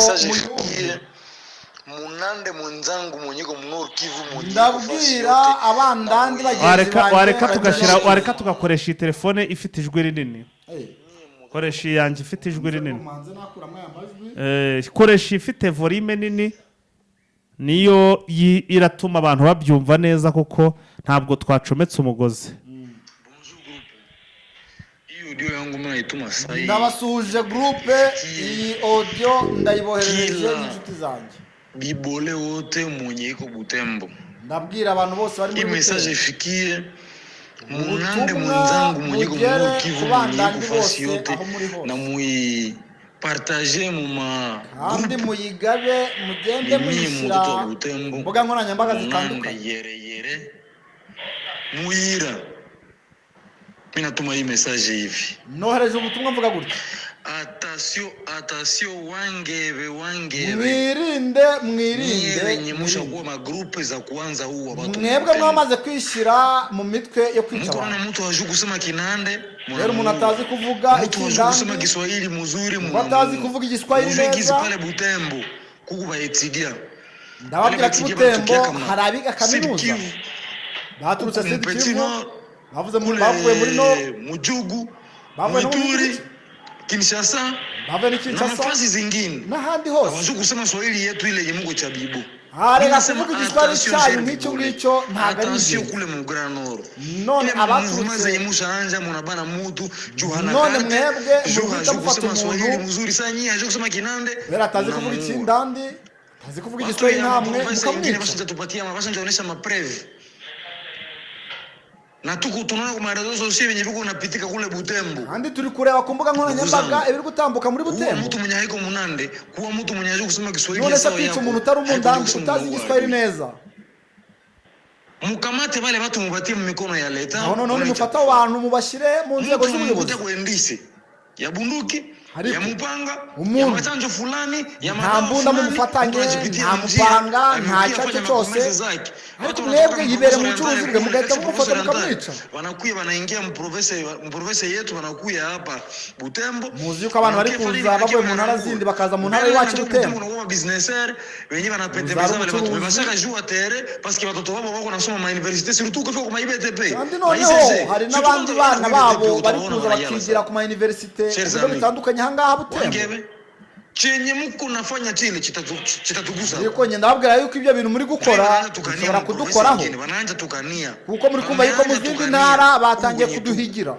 munande mwenzangu mwenyeko mnoru Kivu mwenye ndabwira abandandi bagenzi wareka tugakoresha telefone ifite ijwi rinini. Koresha yanjye ifite ijwi rinini, koresha ifite volume nini, niyo iratuma abantu babyumva neza kuko ntabwo twacometse umugozi. Audio yangu mimi naituma sai, ndabasuje groupe. Iyi audio ndayiboherereje n'inshuti zanjye bibole wote mwenyeko Butembo. Ndabwira abantu bose bari muri message ifikie munande mwenzangu mwenyeko mnoru Kivu mwenyeko fasi yote na mui partager mu kandi muyigabe mugende muyishyira mbuga nkoranyambaga zitandukanye yere muira. Mimi natuma hii message hivi, nohereje ubutumwa mvuga gutya: attention wangebe mwirinde nyemusha kuwa magroupe za kuanza huwa watu mwebwe mwamaze kwishira mu mitwe yo kwica abantu. Mukona mtu waje kusema Kinande, rero umuntu atazi kuvuga Ikindandi, kusema Kiswahili mzuri, atazi kuvuga Igiswahili neza pale Butembo kukuba etidia. Ndababwira ko Butembo harabiga kaminuza baturutse Kivu, bavuye muri no Mujugu, Ituri, Kinshasa, na nafasi zingine n'ahandi hose. Abaje kusema Swahili yetu ile yemugo cha bibo. Arega kuvuga igiswahili cyanyu nk'icyo ngicyo ntago ari attention kule mu Grand Nord none abaturutse yemushanja munabana mutu Johanna none mwebwe muhita mufata umuntu mzuri sanyi aje kusema kinande bera atazi kuvuga ikindandi atazi kuvuga igiswahili namwe mukamwica tupatia mabasha njaonesha mapreve na tunaona kwa marezo sosiyo yenye viko unapitika kule Butembo kandi turi kureba ku mbuga nkoranyambaga ibiri gutambuka muri Butembo mtu mwenye haiko munande kuwa mtu mwenye aje kusema Kiswahili none se kwica umuntu utari umundandi utazi igiswahili neza mukamate bale batu mubatie mu mikono ya leta none mufata abantu mubashire mu nzego z'ubuyobozi kuendise ya bunduki ya mupanga ya machanjo fulani ya nta mbunda mumufatanye nta mupanga nta cyacu cyose ariko mwebwe yibere mu bucuruzi bwe mugahita mumufata mukamwica wanakuya wanaingia mu province yetu wanakuya hapa Butembo muzi yuko abantu bari kuza bavuye mu ntara zindi bakaza mu ntara iwacu Butembo no businesser wenye banapendeza bale batu bashaka jua tere parce que watoto wabo wako nasoma ma université surtout ko kwa IBTP kandi noneho hari n'abandi bana babo bari kuza bakigira ku ma université bitandukanye hangaha Butembo chenye muko nafanya chile chitatugusa yuko nyenda babwira yuko ibyo bintu muri gukora bishobora kudukoraho bananja tukania kuko muri kumva yuko mu zindi ntara batangiye kuduhigira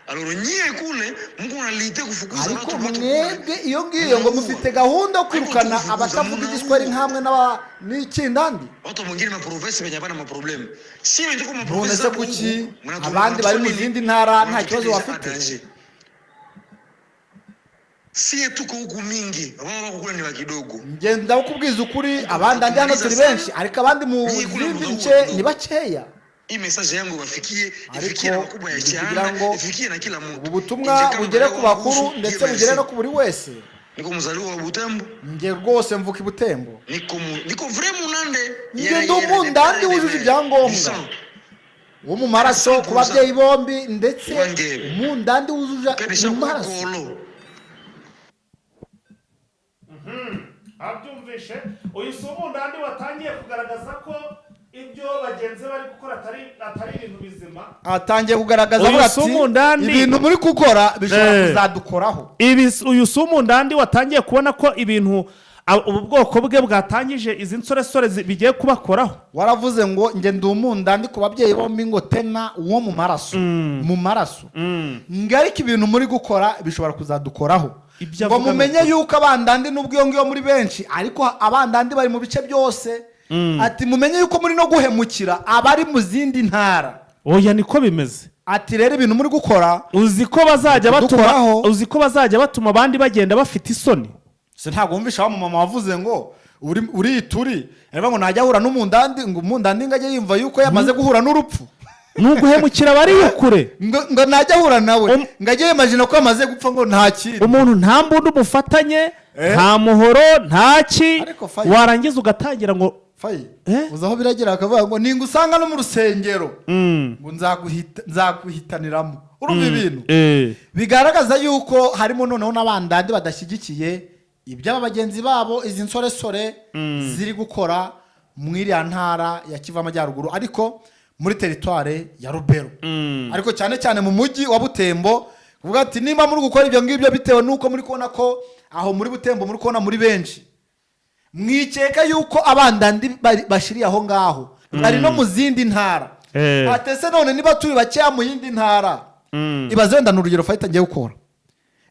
aloro nyie kule muko nalite kufukuza ariko mwebwe iyo ngiyo ngo mufite gahunda yo kwirukana abatavuga igiswahili nkamwe n'ikindandi watu mwingine ma province benye bana ma problem si ndio kwa ma province none se kuki abandi bari mu zindi ntara nta kibazo bafite siye tuko huku mingi wao wako kule ni wa kidogo ngenda ukubwiza ukuri abandi andi hano turi benshi ariko abandi mu zindi nce ni bakeya hii message yangu wafikie ifikie na wakubwa ya chama ifikie na kila mtu ubutumwa bugere ku bakuru ndetse bugere no ku buri wese niko mzaliwa wa Butembo nge rwose mvuka Butembo niko vrai munande nge ndo mundandi wujuje ibyangombwa wo mu maraso ku babyeyi bombi ndetse mundandi wujuje mu maraso abyumvishe uyu sumundandi watangiye kugaragaza ko ibyo bagenzi bari gukora atari ibintu bizima atangiye kugaragaza ati ibintu muri gukora bishobora kuzadukoraho uyu sumundandi watangiye kubona ko ibintu ubu bwoko bwe bwatangije izi nsoresore bigiye kubakoraho waravuze ngo nge ndi umundandi ku babyeyi bombi ngo tena uwo mu maraso ngariko ibintu muri gukora bishobora kuzadukoraho ngo mumenye yuko abandandi n'ubwo iyo ngiyo muri benshi ariko abandandi bari mu bice byose ati mumenye yuko muri no guhemukira abari mu zindi ntara oya niko bimeze ati rero ibintu muri gukora uzi ko bazajya batuma abandi bagenda bafite isoni se ntabwo wumvisha wa mama wavuze ngo uri turi ngo najya ahura n'umundandi ngo umundandi ngo ajye yumva yuko yamaze guhura n'urupfu nuguhemukira bari kure ngo najya ahura nawe ngo ajye yimagine ko yamaze gupfa ngo nta kintu umuntu nta mbunda umufatanye nta muhoro ntaki warangiza ugatangira ngo fayi uzaho biragira akavuga ngo ninga usanga no mu rusengero ngo nzaguhitaniramo urumva ibintu bigaragaza yuko harimo noneho n'abandandi badashyigikiye ibyo bagenzi babo izi nsoresore ziri gukora mu iriya ntara ya Kivu Amajyaruguru ariko muri teritware ya Rubero ariko cyane cyane mu mujyi wa Butembo kuvuga ati nimba muri gukora ibyo ngibyo bitewe nuko muri kubona ko aho muri Butembo muri kubona muri benshi mwikeka yuko abandandi bashiriye aho ngaho bari no mu zindi ntara atese none niba turi bakeya mu yindi ntara ibaze wenda n'urugero fayita ngiye gukora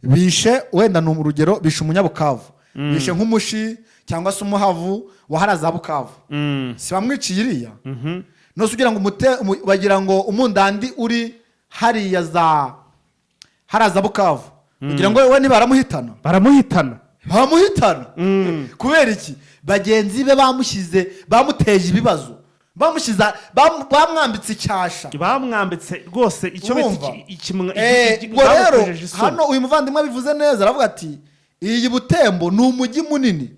bishe wenda ni urugero bishe umunyabukavu bishe nk'umushi cyangwa se umuhavu waharaza Bukavu si bamwiciye iriya no sugira ngo bagira ngo umundandi uri hariya za haraza Bukavu kugira ngo we ntibaramuhitana bamuhitana kubera iki bagenzi be bamuteje ibibazo bamwambitse icyasha bamwambitse rwose icyo rero hano uyu muvandimwe bivuze neza aravuga ati iyi Butembo ni umujyi munini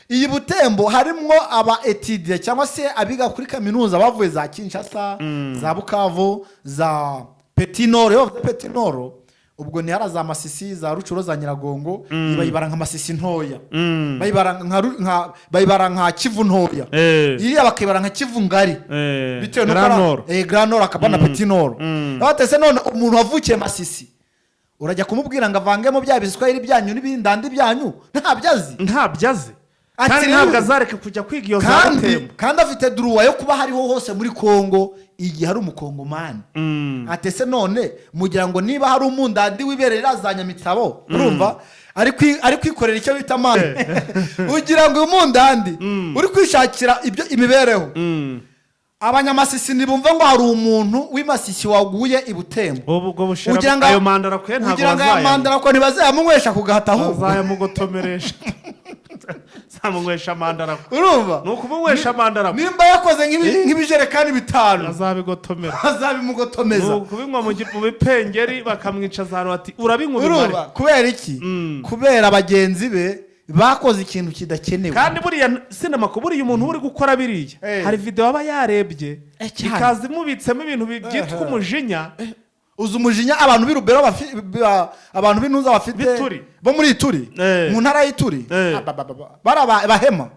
iyi Butembo harimo aba etidie cyangwa se abiga kuri kaminuza bavuye za Kinshasa za Bukavu za Petit Nord ubwo ni haraza Masisi za Rucuro za Nyiragongo bayibara nka Masisi ntoya bayibara nka Kivu ntoya iriya bakibara nka Kivu ngari bitewe no Grand Nord akabana Petit Nord batese none umuntu wavukiye Masisi urajya kumubwira ngo avangemo bya biswahili byanyu n'ibindandi byanyu ntabyazi kandi ntabwo azareka kujya kwiga iyo za Butembo kandi afite duruwa yo kuba hariho hose muri Kongo igihe hari umukongomani atese none mugira ngo niba hari umundandi wiberera za Nyamitabo urumva ari kwikorera icyo bita mani ugira ngo umundandi uri kwishakira ibyo imibereho abanyamasisi ntibumva ngo hari umuntu w'imasisi waguye i Butembo ubwo bushira ayo mandara kwe ntago ugira ngo ayo mandara ko ntibazayamunywesha kugahata ahubwo bazayamugotomeresha samunywesha mandara urumva nuko umunywesha mandara nimba yakoze nk'ibijerekani 5 azabigotomera azabimugotomeza nuko binywa mu bipengeri bakamwica zaro ati urabinywa urumva kubera iki kubera abagenzi be bakoze ikintu kidakenewe kandi buriya sinema ko buriya umuntu uri gukora biriya hari video aba yarebye ikaza imubitsemo ibintu byitwa umujinya uzi umujinya abantu b'irubero abantu b'intuza bafite bo muri Ituri mu ntara y'Ituri bahema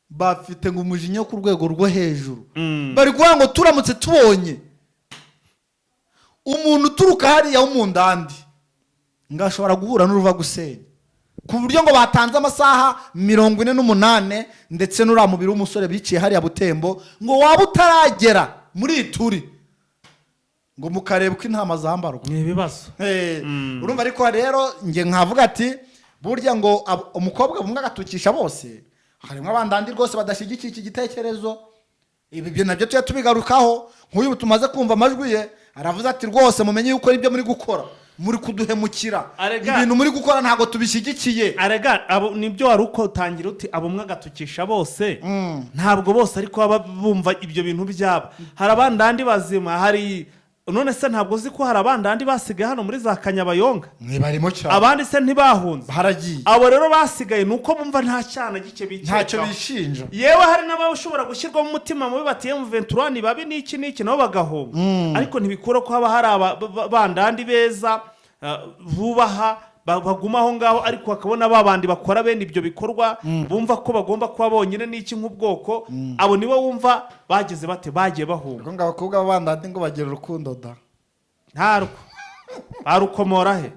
bafite ngo umujinya ku rwego rwo hejuru bari kuvuga ngo turamutse tubonye umuntu uturuka hariya w'umundandi ngashobora guhura n'uruva gusenya ku buryo ngo batanze amasaha 48 ndetse n'ura mubiri w'umusore biciye hariya Butembo ngo waba utaragera muri Ituri ngo mukareba ko intama zambarwa ibibazo urumva ariko rero nge nkavuga ati burya ngo umukobwa bumwe agatukisha bose harimo abandandi rwose badashyigikiye iki gitekerezo ibi byo nabyo tuya tubigarukaho nk'uyu tumaze kumva amajwi ye aravuze ati rwose mumenye yuko ibyo muri gukora muri kuduhemukira ibintu muri gukora ntago tubishyigikiye arega abo nibyo wari uko utangira uti abo umwe agatukisha bose ntabwo bose ariko baba bumva ibyo bintu byabo hari abandandi bazima hari none se ntabwo uzi ko hari abandandi basigaye hano muri za Kanyabayonga barimo cyane abandi se ntibahunze haragiye abo rero basigaye nuko bumva nta cyana gike ntacyo bishinja yewe hari n'abashobora gushyirwa mu mutima mubi batiye mu 21 babi n'iki nabo bagahomba ariko ntibikura ko haba hari abandandi beza bubaha baguma aho ngaho ariko bakabona babandi bakora bene ibyo bikorwa bumva ko bagomba kuba bonyine n'iki nk'ubwoko abo nibo wumva bageze bate bagiye bahunga ngo abakobwa babandandi ngo bagire urukundo da ntarwo barukomora he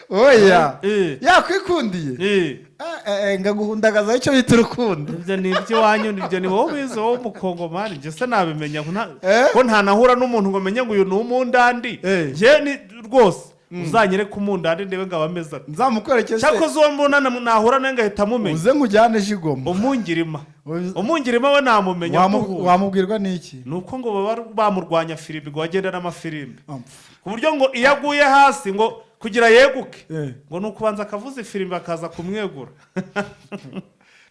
oya yakwikundiye ngaguhundagaza icyo bita urukundo ibyo ni ibyo wanyu ibyo ni wowe wize wowe umukongomani njye se nabimenya ko ntanahura n'umuntu ngo menye ngo uyu ni umundandi njye ni rwose uzanyere ku mundandi ndebe ngo abameza nzamukwerekeze cyakoze uwo mbona nahura nawe ngahita mumenya uze nkujyane jigoma umungirima we namumenya wamubwirwa n'iki nuko ngo baba bamurwanya firimbi ngo bagenda n'amafirimbi ku buryo ngo iyo aguye hasi ngo kugira yeguke ngo nuko ubanza akavuza ifirimbi akaza kumwegura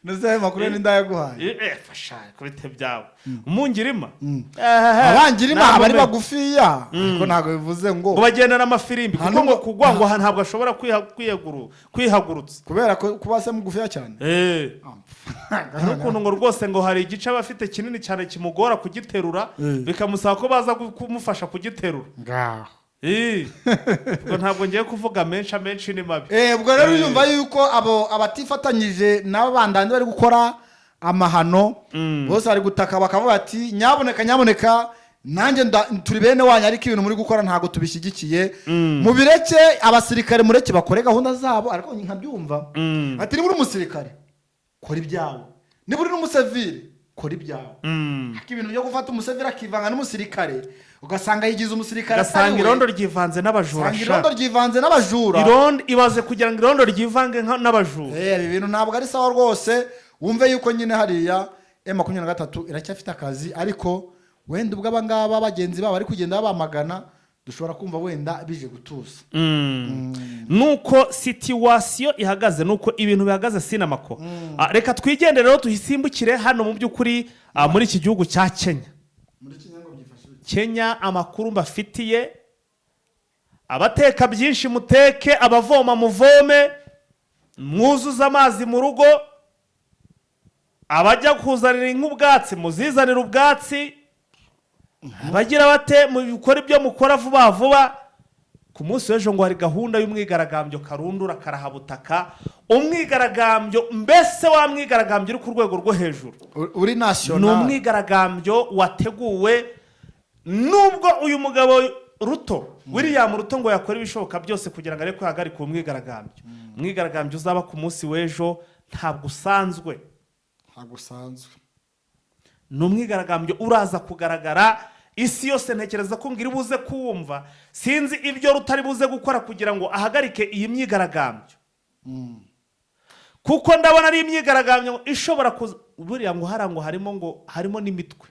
Neze makuru n'indayaguhaye fasha kubite byawe umungirima abangirima bari bagufiya ko ntago bivuze ngo bagenda n'amafirimbi kuko ngo kugwa ngo ntabwo ashobora kwihagurutsa kubera ko kubase mugufiya cyane n'ukuntu ngo rwose ngo hari igice abafite kinini cyane kimugora kugiterura bikamusaba ko baza kumufasha kugiterura ngaho ubwo ntabwo ngiye kuvuga menshi ni mabi ubwo rero yumva yuko abatifatanyije n'abandandi bari gukora amahano bose bari gutaka bakavuga ati nyaboneka nanjye turi bene wanyu ariko ibintu muri gukora ntabwo tubishyigikiye mubireke abasirikare mureke bakore gahunda zabo ariko nkabyumva ati niba uri umusirikare kora ibyawe niba uri n'umusivili kora ibyawe ariko ibintu byo gufata umusivili akivanga n'umusirikare ugasanga yigize umusirikare gasanga irondo ryivanze n'abajura irondo ryivanze n'abajura irondo ibaze kugira ngo irondo ryivange n'abajura ibi bintu ntabwo ari sawa rwose wumve yuko nyine hariya M23 iracyafite akazi ariko wenda ubwo abangaba bagenzi babo bari kugenda babamagana dushobora kumva wenda bije gutuza nuko situation ihagaze nuko ibintu bihagaze sinamako reka twigendere rero tuhisimbukire hano mu by'ukuri muri iki gihugu cya Kenya amakuru mbafitiye abateka byinshi muteke abavoma muvome mwuzuza amazi mu rugo abajya kuzanira nk'ubwatsi muzizanira ubwatsi abagira bate mu bikora ibyo mukora vuba ku munsi w'ejo ngo hari gahunda y'umwigaragambyo karundura karahabutaka umwigaragambyo mbese wa mwigaragambyo uri ku rwego rwo hejuru uri national ni umwigaragambyo wateguwe nubwo uyu mugabo William Ruto ngo yakora ibishoboka byose kugira ngo areke guhagarika umwigaragambyo uzaba ku munsi w'ejo ntabwo usanzwe, ni umwigaragambyo uraza kugaragara isi yose. Ntekereza ko ngiri buze kuwumva, sinzi ibyo rutari buze gukora kugira ngo ahagarike iyi myigaragambyo, kuko ndabona ari imyigaragambyo ishobora buriya ngo harimo n'imitwe,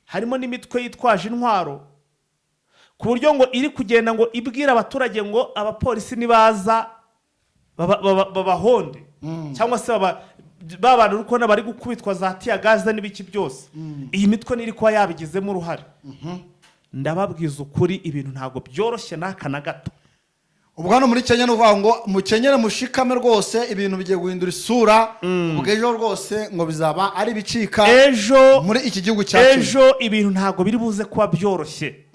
harimo n'imitwe yitwaje intwaro, ku buryo ngo iri kugenda ngo ibwira abaturage ngo abapolisi nibaza babahonde, cyangwa se babana urukona bari gukubitwa za tiya gaze n'ibiki byose. Iyi mitwe niri kuba yabigizemo uruhare. Ndababwiza ukuri, ibintu ntabwo byoroshye n'aka na gato. Ubwo hano muri Kenya n'uvuga ngo mukenyere mushikame rwose, ibintu bigiye guhindura isura. Ubwo ejo rwose ngo bizaba ari bicika muri iki gihugu cyacu. Ejo ibintu ntabwo biri buze kuba byoroshye.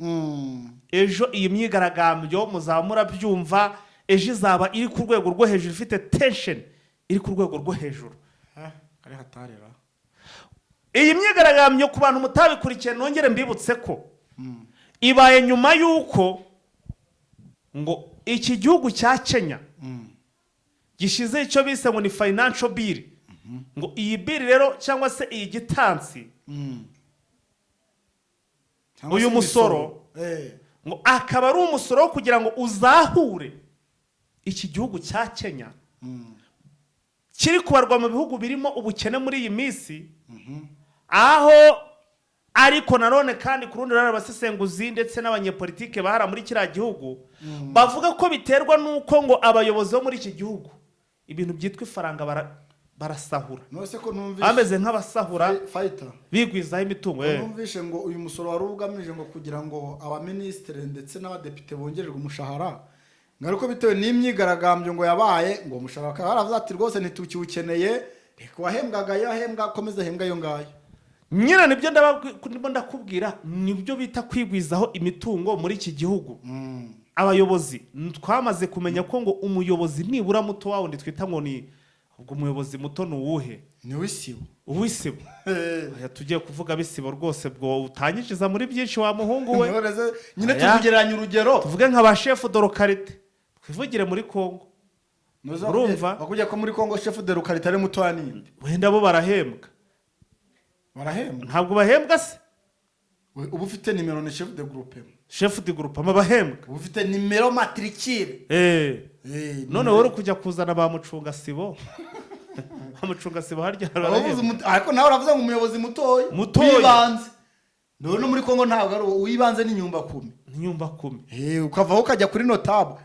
Ejo iyi myigaragambyo muzaba murabyumva, ejo izaba iri ku rwego rwo hejuru, ifite tension iri ku rwego rwo hejuru. Iyi myigaragambyo ku bantu mutabikurikiye nongere mbibutse ko ibaye nyuma y'uko ngo iki gihugu cya Kenya gishize icyo bise ngo ni financial bill, ngo iyi bill rero cyangwa se iyi gitansi, uyu musoro ngo akaba ari umusoro wo kugira ngo uzahure iki gihugu cya Kenya kiri kubarwa mu bihugu birimo ubukene muri iyi minsi. Aho ariko nanone kandi ku rundi ruhande abasesenguzi ndetse n'abanyepolitike bahara muri kiriya gihugu bavuga ko biterwa n'uko ngo abayobozi bo muri iki gihugu ibintu byitwa ifaranga barasahura, bameze nk'abasahura bigwizaho imitungo. Numvishe ngo uyu musoro wari ugamije ngo kugira ngo abaminisitiri ndetse n'abadepite bongererwe umushahara, ngaruko bitewe n'imyigaragambyo ngo yabaye ngo umushahara bakaba baravuze ati rwose ntitukiwukeneye, reka wahembwaga yahembwa akomeza ahembwa ayo ngayo. Nyina nibyo ndakubwira, nibyo bita kwigwizaho imitungo muri iki gihugu. Abayobozi twamaze kumenya ko ngo umuyobozi nibura muto wawo twita ngo ni ubwo umuyobozi muto ni uwuhe? Ni w'isibo. Uw'isibo. Tugiye kuvuga bisibo rwose bwo utanyijiza muri byinshi wa muhungu we. Nyine tuvugeranya urugero. Tuvuge nka ba chef de localité. Twivugire muri Kongo. Urumva? Bakujya ko muri Kongo chef de localité ari muto aninde. Wenda bo barahembwa. Ntabwo bahembwa se? Ubu ufite nimero ni chef de groupe. Chef de groupe bahembwa. Ubu ufite nimero matricule. None wowe kujya kuzana ba mucunga sibo. Bamucunga sibo harya barahembwa. Ariko nawe uravuze ngo umuyobozi mutoyi. Wibanze. None muri Kongo ntabwo ari wibanze ni nyumba 10. Nyumba 10. Ukavaho ukajya kuri notable.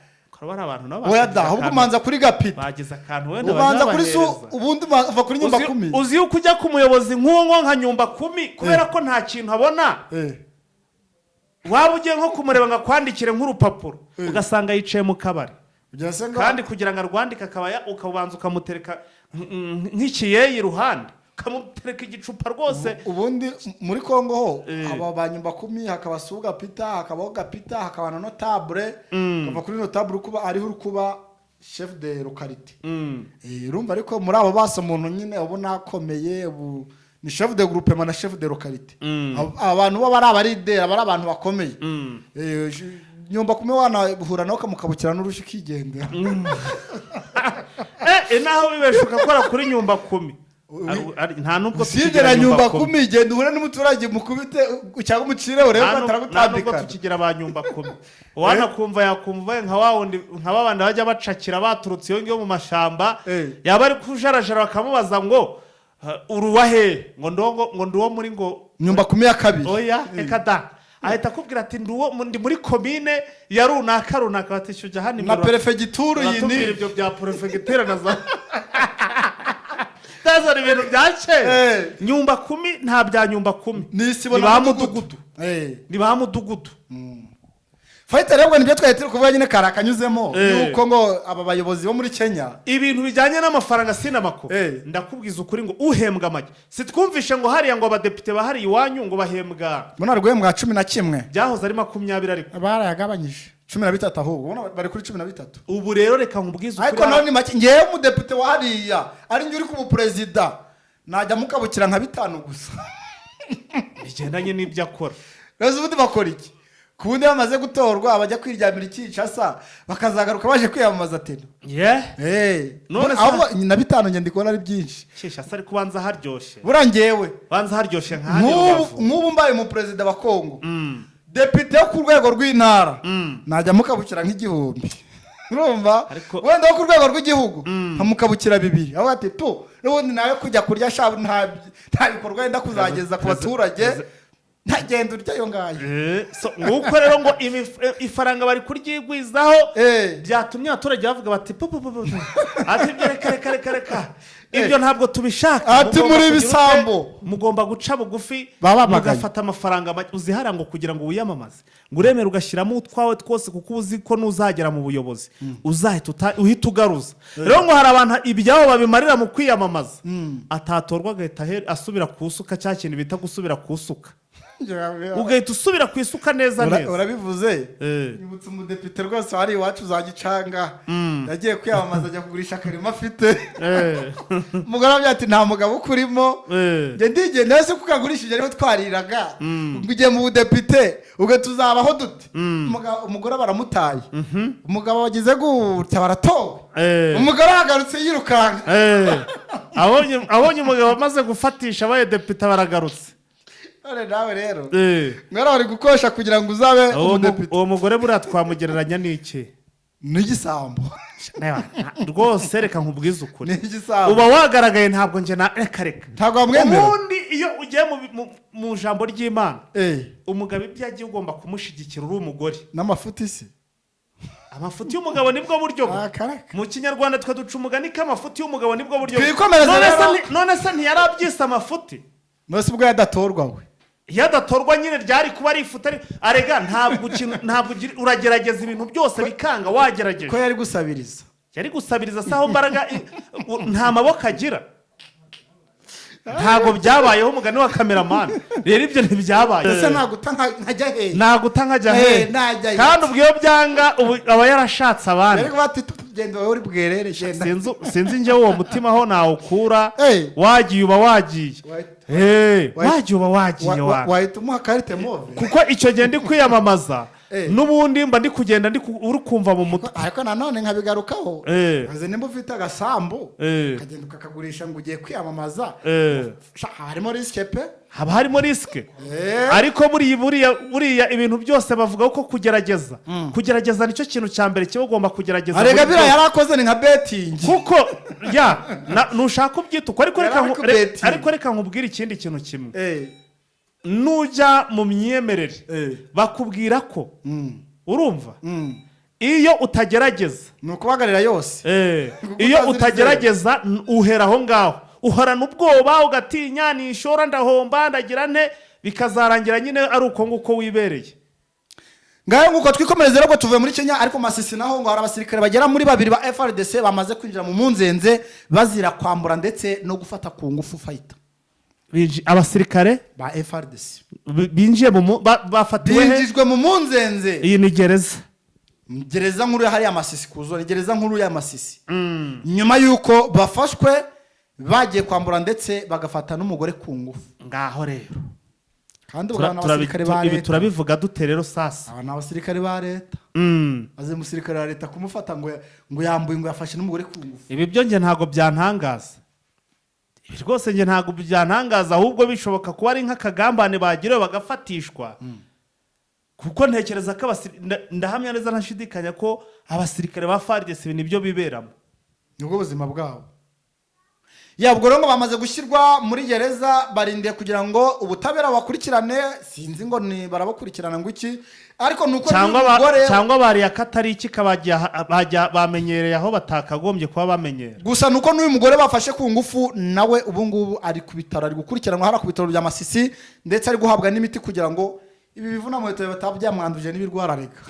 Bari abantu nabo. Oya da, ahubwo umanza kuri gapita. Bagize akantu wenda ubanza kuri ubundi uva kuri nyumba 10. Uzi yuko ujya ku muyobozi nk'uwo nka nyumba 10 kubera ko nta kintu abona. Waba ugiye nko kumureba ngakwandikire nk'urupapuro ugasanga yicaye mu kabari. Kandi kugira ngo arwandike akaba ukabanza ukamutereka nk'ikiyeyi iruhande, ukamutereka igicupa rwose. Ubundi muri Kongo ho aba banyumba 10 hakaba suga pita, hakabaho gapita, hakaba na notable, kava kuri notable kuba ari kuba chef de localité. Urumva ariko muri abo basa umuntu nyine ubona akomeye ni chef de groupe na chef de localité. Abantu bo bari abaridera, bari abantu bakomeye. Nyumba 10 wana buhura nawe kamukabukira n'urushi kigendera. Naho bibeshuka kora kuri nyumba 10. Nta nubwo tukigera nyumba 10 igenda uhure n'umuturage mukubite cyangwa umucire urebe bataragutandika. Nta nubwo tukigira ba nyumba 10. Wana kumva yakumva nka wawundi nka babandi bajya bacakira baturutse iyo ngiyo mu mashamba, yaba ari kujarajara bakamubaza ngo uruwahe ngo nduwo muri ngo nyumba 10 ya kabiri. Oya ekada ahita kubwira ati ndi muri commune ya runaka batishyuje hano na prefecture yini ibyo bya prefecture nazo tazana ibintu byace. Nyumba 10 nta bya nyumba 10 nisibo na mudugudu. Ni ba mudugudu. Fighter rero nibyo twahita turi kuvuga nyine karakanyuzemo yuko ngo aba bayobozi bo muri Kenya ibintu bijyanye n'amafaranga sinamako. Ndakubwiza ukuri ngo uhembwa make sitwumvishe ngo hariya ngo abadepite bahari iwanyu ngo bahembwa mbona rwembwa 11 byahoze ari 20 ariko barayagabanyije 13 ahubwo ubona bari kuri 13. Ubu rero reka nkubwize ukuri ariko none make ngiye umudepite wa hariya ari ngi uri ku president najya mukabukira nka 5 gusa bigendanye n'ibyo akora. Rezo ubundi bakora iki? ku bundi bamaze gutorwa bajya kwiryamira ikicasa bakazagaruka baje kwiyamamaza tena none ahubwo na bitanu ngende kubona ari byinshi kicasa ari kubanza haryoshye burangewe banza haryoshye nk'ahandi nk'ubu mbaye mu perezida wa Kongo depite yo ku rwego rw'intara najya mukabukira nk'igihumbi urumva wenda wo ku rwego rw'igihugu nkamukabukira 2 aho ati tu n'ubundi nawe kujya kurya shabu nta bikorwa yenda kuzageza ku baturage ntagenda uryayo ngayo nguko rero ngo ifaranga bari kuryigwizaho byatumye abaturage bavuga bati ati reka ibyo ntabwo tubishaka ati muri ibisambo mugomba guca bugufi mugafata amafaranga uzihara ngo kugira ngo wiyamamaze ngo uremere ugashyiramo utwawe twose kuko uzi ko nuzagera mu buyobozi uhita ugaruza rero ngo hari abantu ibyabo babimarira mu kwiyamamaza atatorwa agahita asubira ku isuka cya kintu bita gusubira ku isuka ugahita usubira ku isuka neza urabivuze nibutse umudepite rwose wari iwacu za Gicanga yagiye kwiyamamaza ajya kugurisha akarima afite umugore avuga ati nta mugabo ukurimo njye ndigende wese kukagurishije ariho twariraga ngo ugiye mu budepite ubwo tuzabaho dute umugore baramutaye umugabo wagize gutya baratowe umugore ahagarutse yirukanka abonye umugabo amaze gufatisha abaye depite baragarutse nawe rero mwari wari gukosha kugira ngo uzabe umudepite uwo mugore buriya twamugereranya n'iki n'igisambo rwose reka nkubwize ukuri uba wagaragaye ntabwo njye reka ntabwo wamwemera ubundi iyo ugiye mu ijambo ry'Imana umugabo ibyo yagiye ugomba kumushyigikira uri umugore n'amafuti se amafuti y'umugabo nibwo buryo mu kinyarwanda twe duca umugani k'amafuti y'umugabo nibwo buryo none se ntiyarabyise amafuti nose ubwo yadatorwa we iyo adatorwa nyine ryari kuba ari ifuta arega ntabwo uragerageza ibintu byose bikanga wagerageje ko yari gusabiriza saho mbaraga nta maboko agira ntabwo byabayeho umugani wa kameramani rero ibyo ntibyabaye ese naguta nkajya hehe kandi ubwo iyo byanga aba yarashatse abandi genda wowe uri bwerere sinzi njye uwo mutima aho nawukura wagiye uba wagiye wagiye uba wagiye wahita umuha karite move kuko icyo gihe ndi kwiyamamaza n'ubundi mba ndi kugenda uri kumva mu mutwe ariko nanone nkabigarukaho maze nimba ufite agasambu ukagenda ukakagurisha ngo ugiye kwiyamamaza harimo risike pe haba harimo risike ariko buriya ibintu byose bavuga ko kugerageza nicyo kintu cya mbere kiba ugomba kugerageza arega biriya yari akoze ni nka betingi kuko nushaka ubyita uko ariko reka nkubwire ikindi kintu kimwe nujya mu myemerere bakubwira ko urumva iyo utagerageza ni ukubagarira yose iyo utagerageza uhera aho ngaho uhorana ubwoba ugatinya nishora ndahomba ndagira nte bikazarangira nyine ari uko nguko wibereye ngaho nguko twikomereze rero tuvuye muri Kenya ariko Masisi naho ngo hari abasirikare bagera muri 2 ba FRDC bamaze kwinjira mu munzenze bazira kwambura ndetse no gufata ku ngufu fighter abasirikare ba FRDC binjiye bafatiwe binjijwe mu munzenze iyi ni gereza nkuru hari Masisi kuzo ni gereza nkuru ya Masisi nyuma yuko bafashwe bagiye kwambura ndetse bagafata n'umugore ku ngufu ngaho rero kandi ubwo n'abasirikare ba leta turabivuga dute rero sasa aba n'abasirikare ba leta aze musirikare wa leta kumufata ngo yambuye ngo yafashe n'umugore ku ngufu ibi byo nge ntago byantangaza ibi rwose nge ntago byantangaza ahubwo bishoboka kuba ari nk'akagambane bagiriwe bagafatishwa kuko ntekereza ko ndahamya neza ntashidikanya ko abasirikare ba FARDC nibyo biberamo nubwo ubuzima bwabo yabwo rero bamaze gushyirwa muri gereza barindiye kugira ngo ubutabera bakurikirane sinzi ngo ni barabakurikirana ngo iki ariko nuko cyangwa bari akatari iki kabajya bamenyereye aho batakagombye kuba bamenyera gusa nuko n'uyu mugore bafashe ku ngufu nawe ubu ngubu ari ku bitaro ari gukurikiranwa hara ku bitaro bya Masisi ndetse ari guhabwa n'imiti kugira ngo ibi bivuna mu bitaro batabyamwanduje n'ibirwara reka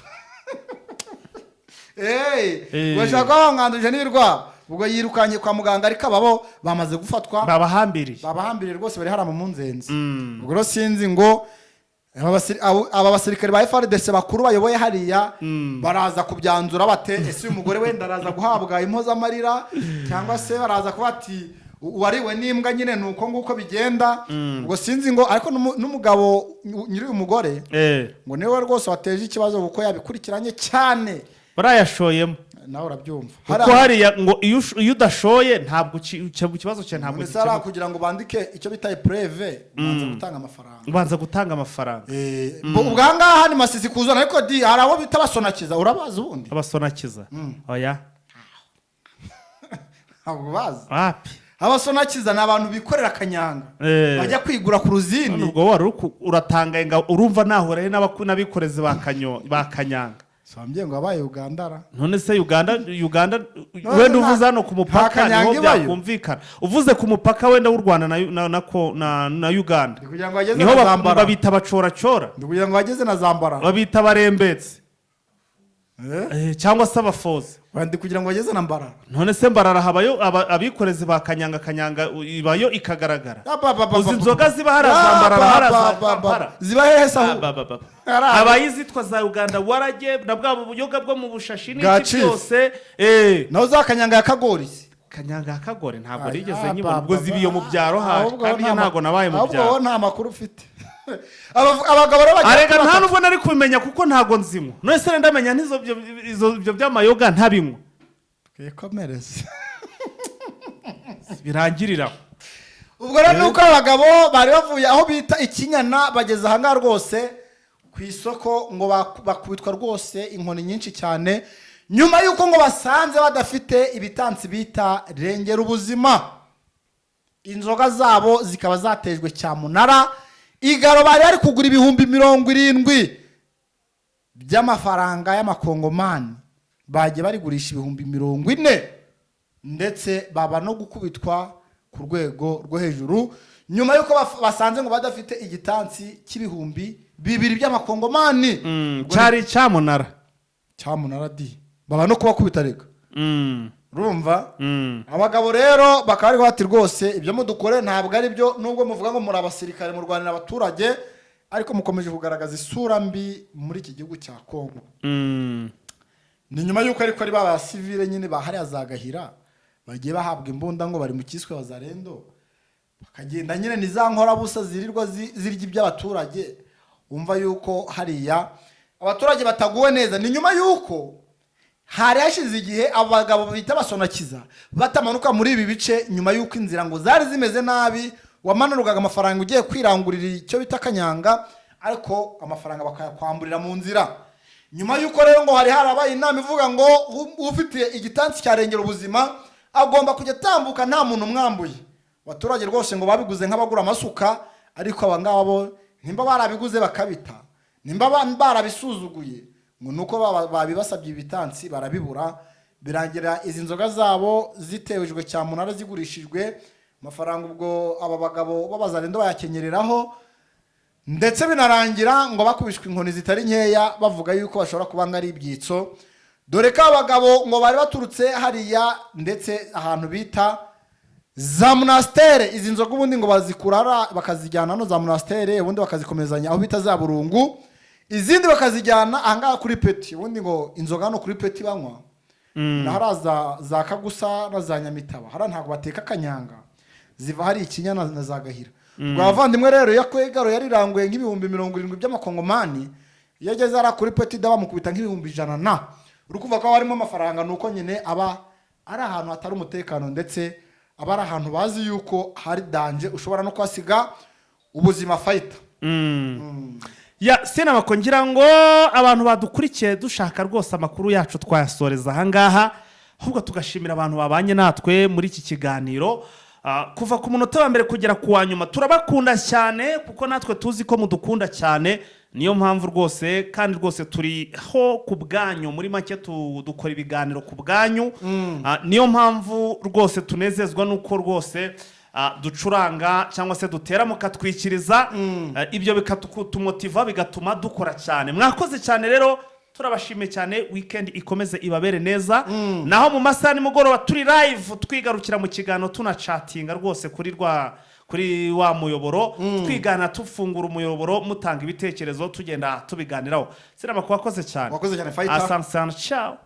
bashaka bamwanduje n'ibirwara ubwo yirukanye kwa muganga ariko ababo bamaze gufatwa babahambiriye rwose bari hara mu munzenze ubwo rero sinzi ngo aba basirikare ba FARDC bakuru bayoboye hariya baraza kubyanzura bate ese uyu mugore wenda araza guhabwa impozamarira cyangwa se baraza kuba ati wariwe n'imbwa nyine nuko nguko bigenda ubwo sinzi ngo ariko n'umugabo nyiri uyu mugore ngo niwe rwose wateje ikibazo kuko yabikurikiranye cyane barayashoyemo nawe urabyumva kuko hariya ngo iyo udashoye ntabwo ikibazo cye ntabwo gikemuka kugira ngo bandike icyo bita preve ubanza gutanga amafaranga ubwangaha ni Masisi kuzana ariko hari abo bita abasonakiza urabazi ubundi abasonakiza oya ntabwo bazi wapi abasonakiza ni abantu bikorera akanyanga bajya kwigura ku ruzindi ubwo wari uratangaye ngo urumva nahurahe n'abikorezi ba kanyanga Sambye ngo abaye Ugandara. None se Uganda wenda uvuze hano ku mupaka niho byakumvikana. Uvuze ku mupaka wenda w'u Rwanda na Uganda. Niho babita bacoracora. Kugira ngo bageze na Zambara. Babita barembetse. Cyangwa se abafozi. Bandi kugira ngo bageze na Mbarara. None se Mbarara habayo abikorezi ba kanyanga ibayo ikagaragara. Uzi inzoga ziba harazambarara harazambara. Ziba hehe sahu? Abayizitwa za Uganda warage na bwabo buyoga bwo mu bushashi n'iki byose naho za kanyanga ya Kagori. Kanyanga ya Kagori ntabwo rigeze nyibona ubwo zibiyo mu byaro haje kandi ntabwo nabaye mu byaro. Ahubwo nta makuru ufite. Abagabo rero arega nta nubwo nari kubimenya kuko ntago nzimwe none se ndamenya n'izo byo by'amayoga ntabinywa twikomereze birangirira ubwo rero nuko abagabo bari bavuye aho bita Ikinyana bageze ahanga rwose ku isoko ngo bakubitwa rwose inkoni nyinshi cyane nyuma yuko ngo basanze badafite ibitansi bita rengera ubuzima inzoga zabo zikaba zatejwe cyamunara igaro bari ari kugura ibihumbi 70 by'amafaranga y'amakongomani bagiye bari gurisha ibihumbi 40 ndetse baba no gukubitwa ku rwego rwo hejuru nyuma yuko basanze ngo badafite igitansi cy'ibihumbi 2 by'amakongomani cyari cyamunara di baba no kubakubita rega rumva abagabo rero bakari bati rwose ibyo mudukore ntabwo ari byo nubwo muvuga ngo muri abasirikare mu Rwanda n'abaturage ariko mukomeje kugaragaza isura mbi muri iki gihugu cya Kongo ni nyuma yuko ariko ari baba civile nyine bahari azagahira bagiye bahabwa imbunda ngo bari mu kiswe bazarendo bakagenda nyine ni za nkora busa zirirwa zirya iby'abaturage umva yuko hariya abaturage bataguwe neza ni nyuma yuko hari hashize igihe abagabo bita basonakiza batamanuka muri ibi bice nyuma yuko inzira ngo zari zimeze nabi wamanurugaga amafaranga ugiye kwirangurira icyo bita kanyanga ariko amafaranga bakayakwamburira mu nzira nyuma yuko rero ngo hari harabaye inama ivuga ngo ufite igitansi cyarengera ubuzima agomba kujya tambuka nta muntu mwambuye abaturage rwose ngo babiguze nk'abagura amasuka ariko abangaba bo nimba barabiguze bakabita nimba barabisuzuguye ngo nuko babibasabye ibitansi barabibura birangira izi nzoga zabo zitewejwe cyamunara zigurishijwe amafaranga ubwo aba bagabo babazarendo bayakenyereraho ndetse binarangira ngo bakubishwe inkoni zitari nkeya bavuga yuko bashobora kuba ngari ibyitso dore ko abagabo ngo bari baturutse hariya ndetse ahantu bita za monastere izi nzoga ubundi ngo bazikurara bakazijyana no za monastere ubundi bakazikomezanya aho bita za Burungu izindi bakazijyana ahangaha kuri Peti ubundi ngo inzoga no kuri Peti banywa naharaza za Kagusa na za Nyamitaba hara ntago bateka kanyanga ziva hari Ikinyana na za Gahira bwavandimwe rero yakwegaro yariranguye nk'ibihumbi 70 by'amakongomani yageze ara kuri Peti daba mukubita nk'ibihumbi 100 na urukuva ko harimo amafaranga nuko nyine aba ari ahantu hatari umutekano ndetse aba ari ahantu bazi yuko hari danje ushobora no kwasiga ubuzima fighter ya sena bakongira ngo abantu badukurikiye dushaka rwose amakuru yacu twayasoreza ahangaha ahubwo tugashimira abantu babanye natwe muri iki kiganiro kuva ku munota wa mbere kugera ku wa nyuma turabakunda cyane kuko natwe tuzi ko mudukunda cyane niyo mpamvu rwose kandi rwose turiho ku bwanyu muri make dukora ibiganiro ku bwanyu niyo mpamvu rwose tunezezwa nuko rwose ducuranga cyangwa se dutera mukatwikiriza ibyo bikatumotiva bigatuma dukora cyane mwakoze cyane rero turabashimiye cyane weekend ikomeze ibabere neza naho mu masaha nimugoroba turi live twigarukira mu kiganiro tunachatinga rwose kuri wa muyoboro twigana tufungura umuyoboro mutanga ibitekerezo tugenda tubiganiraho sirama kwakoze cyane fighter asante ciao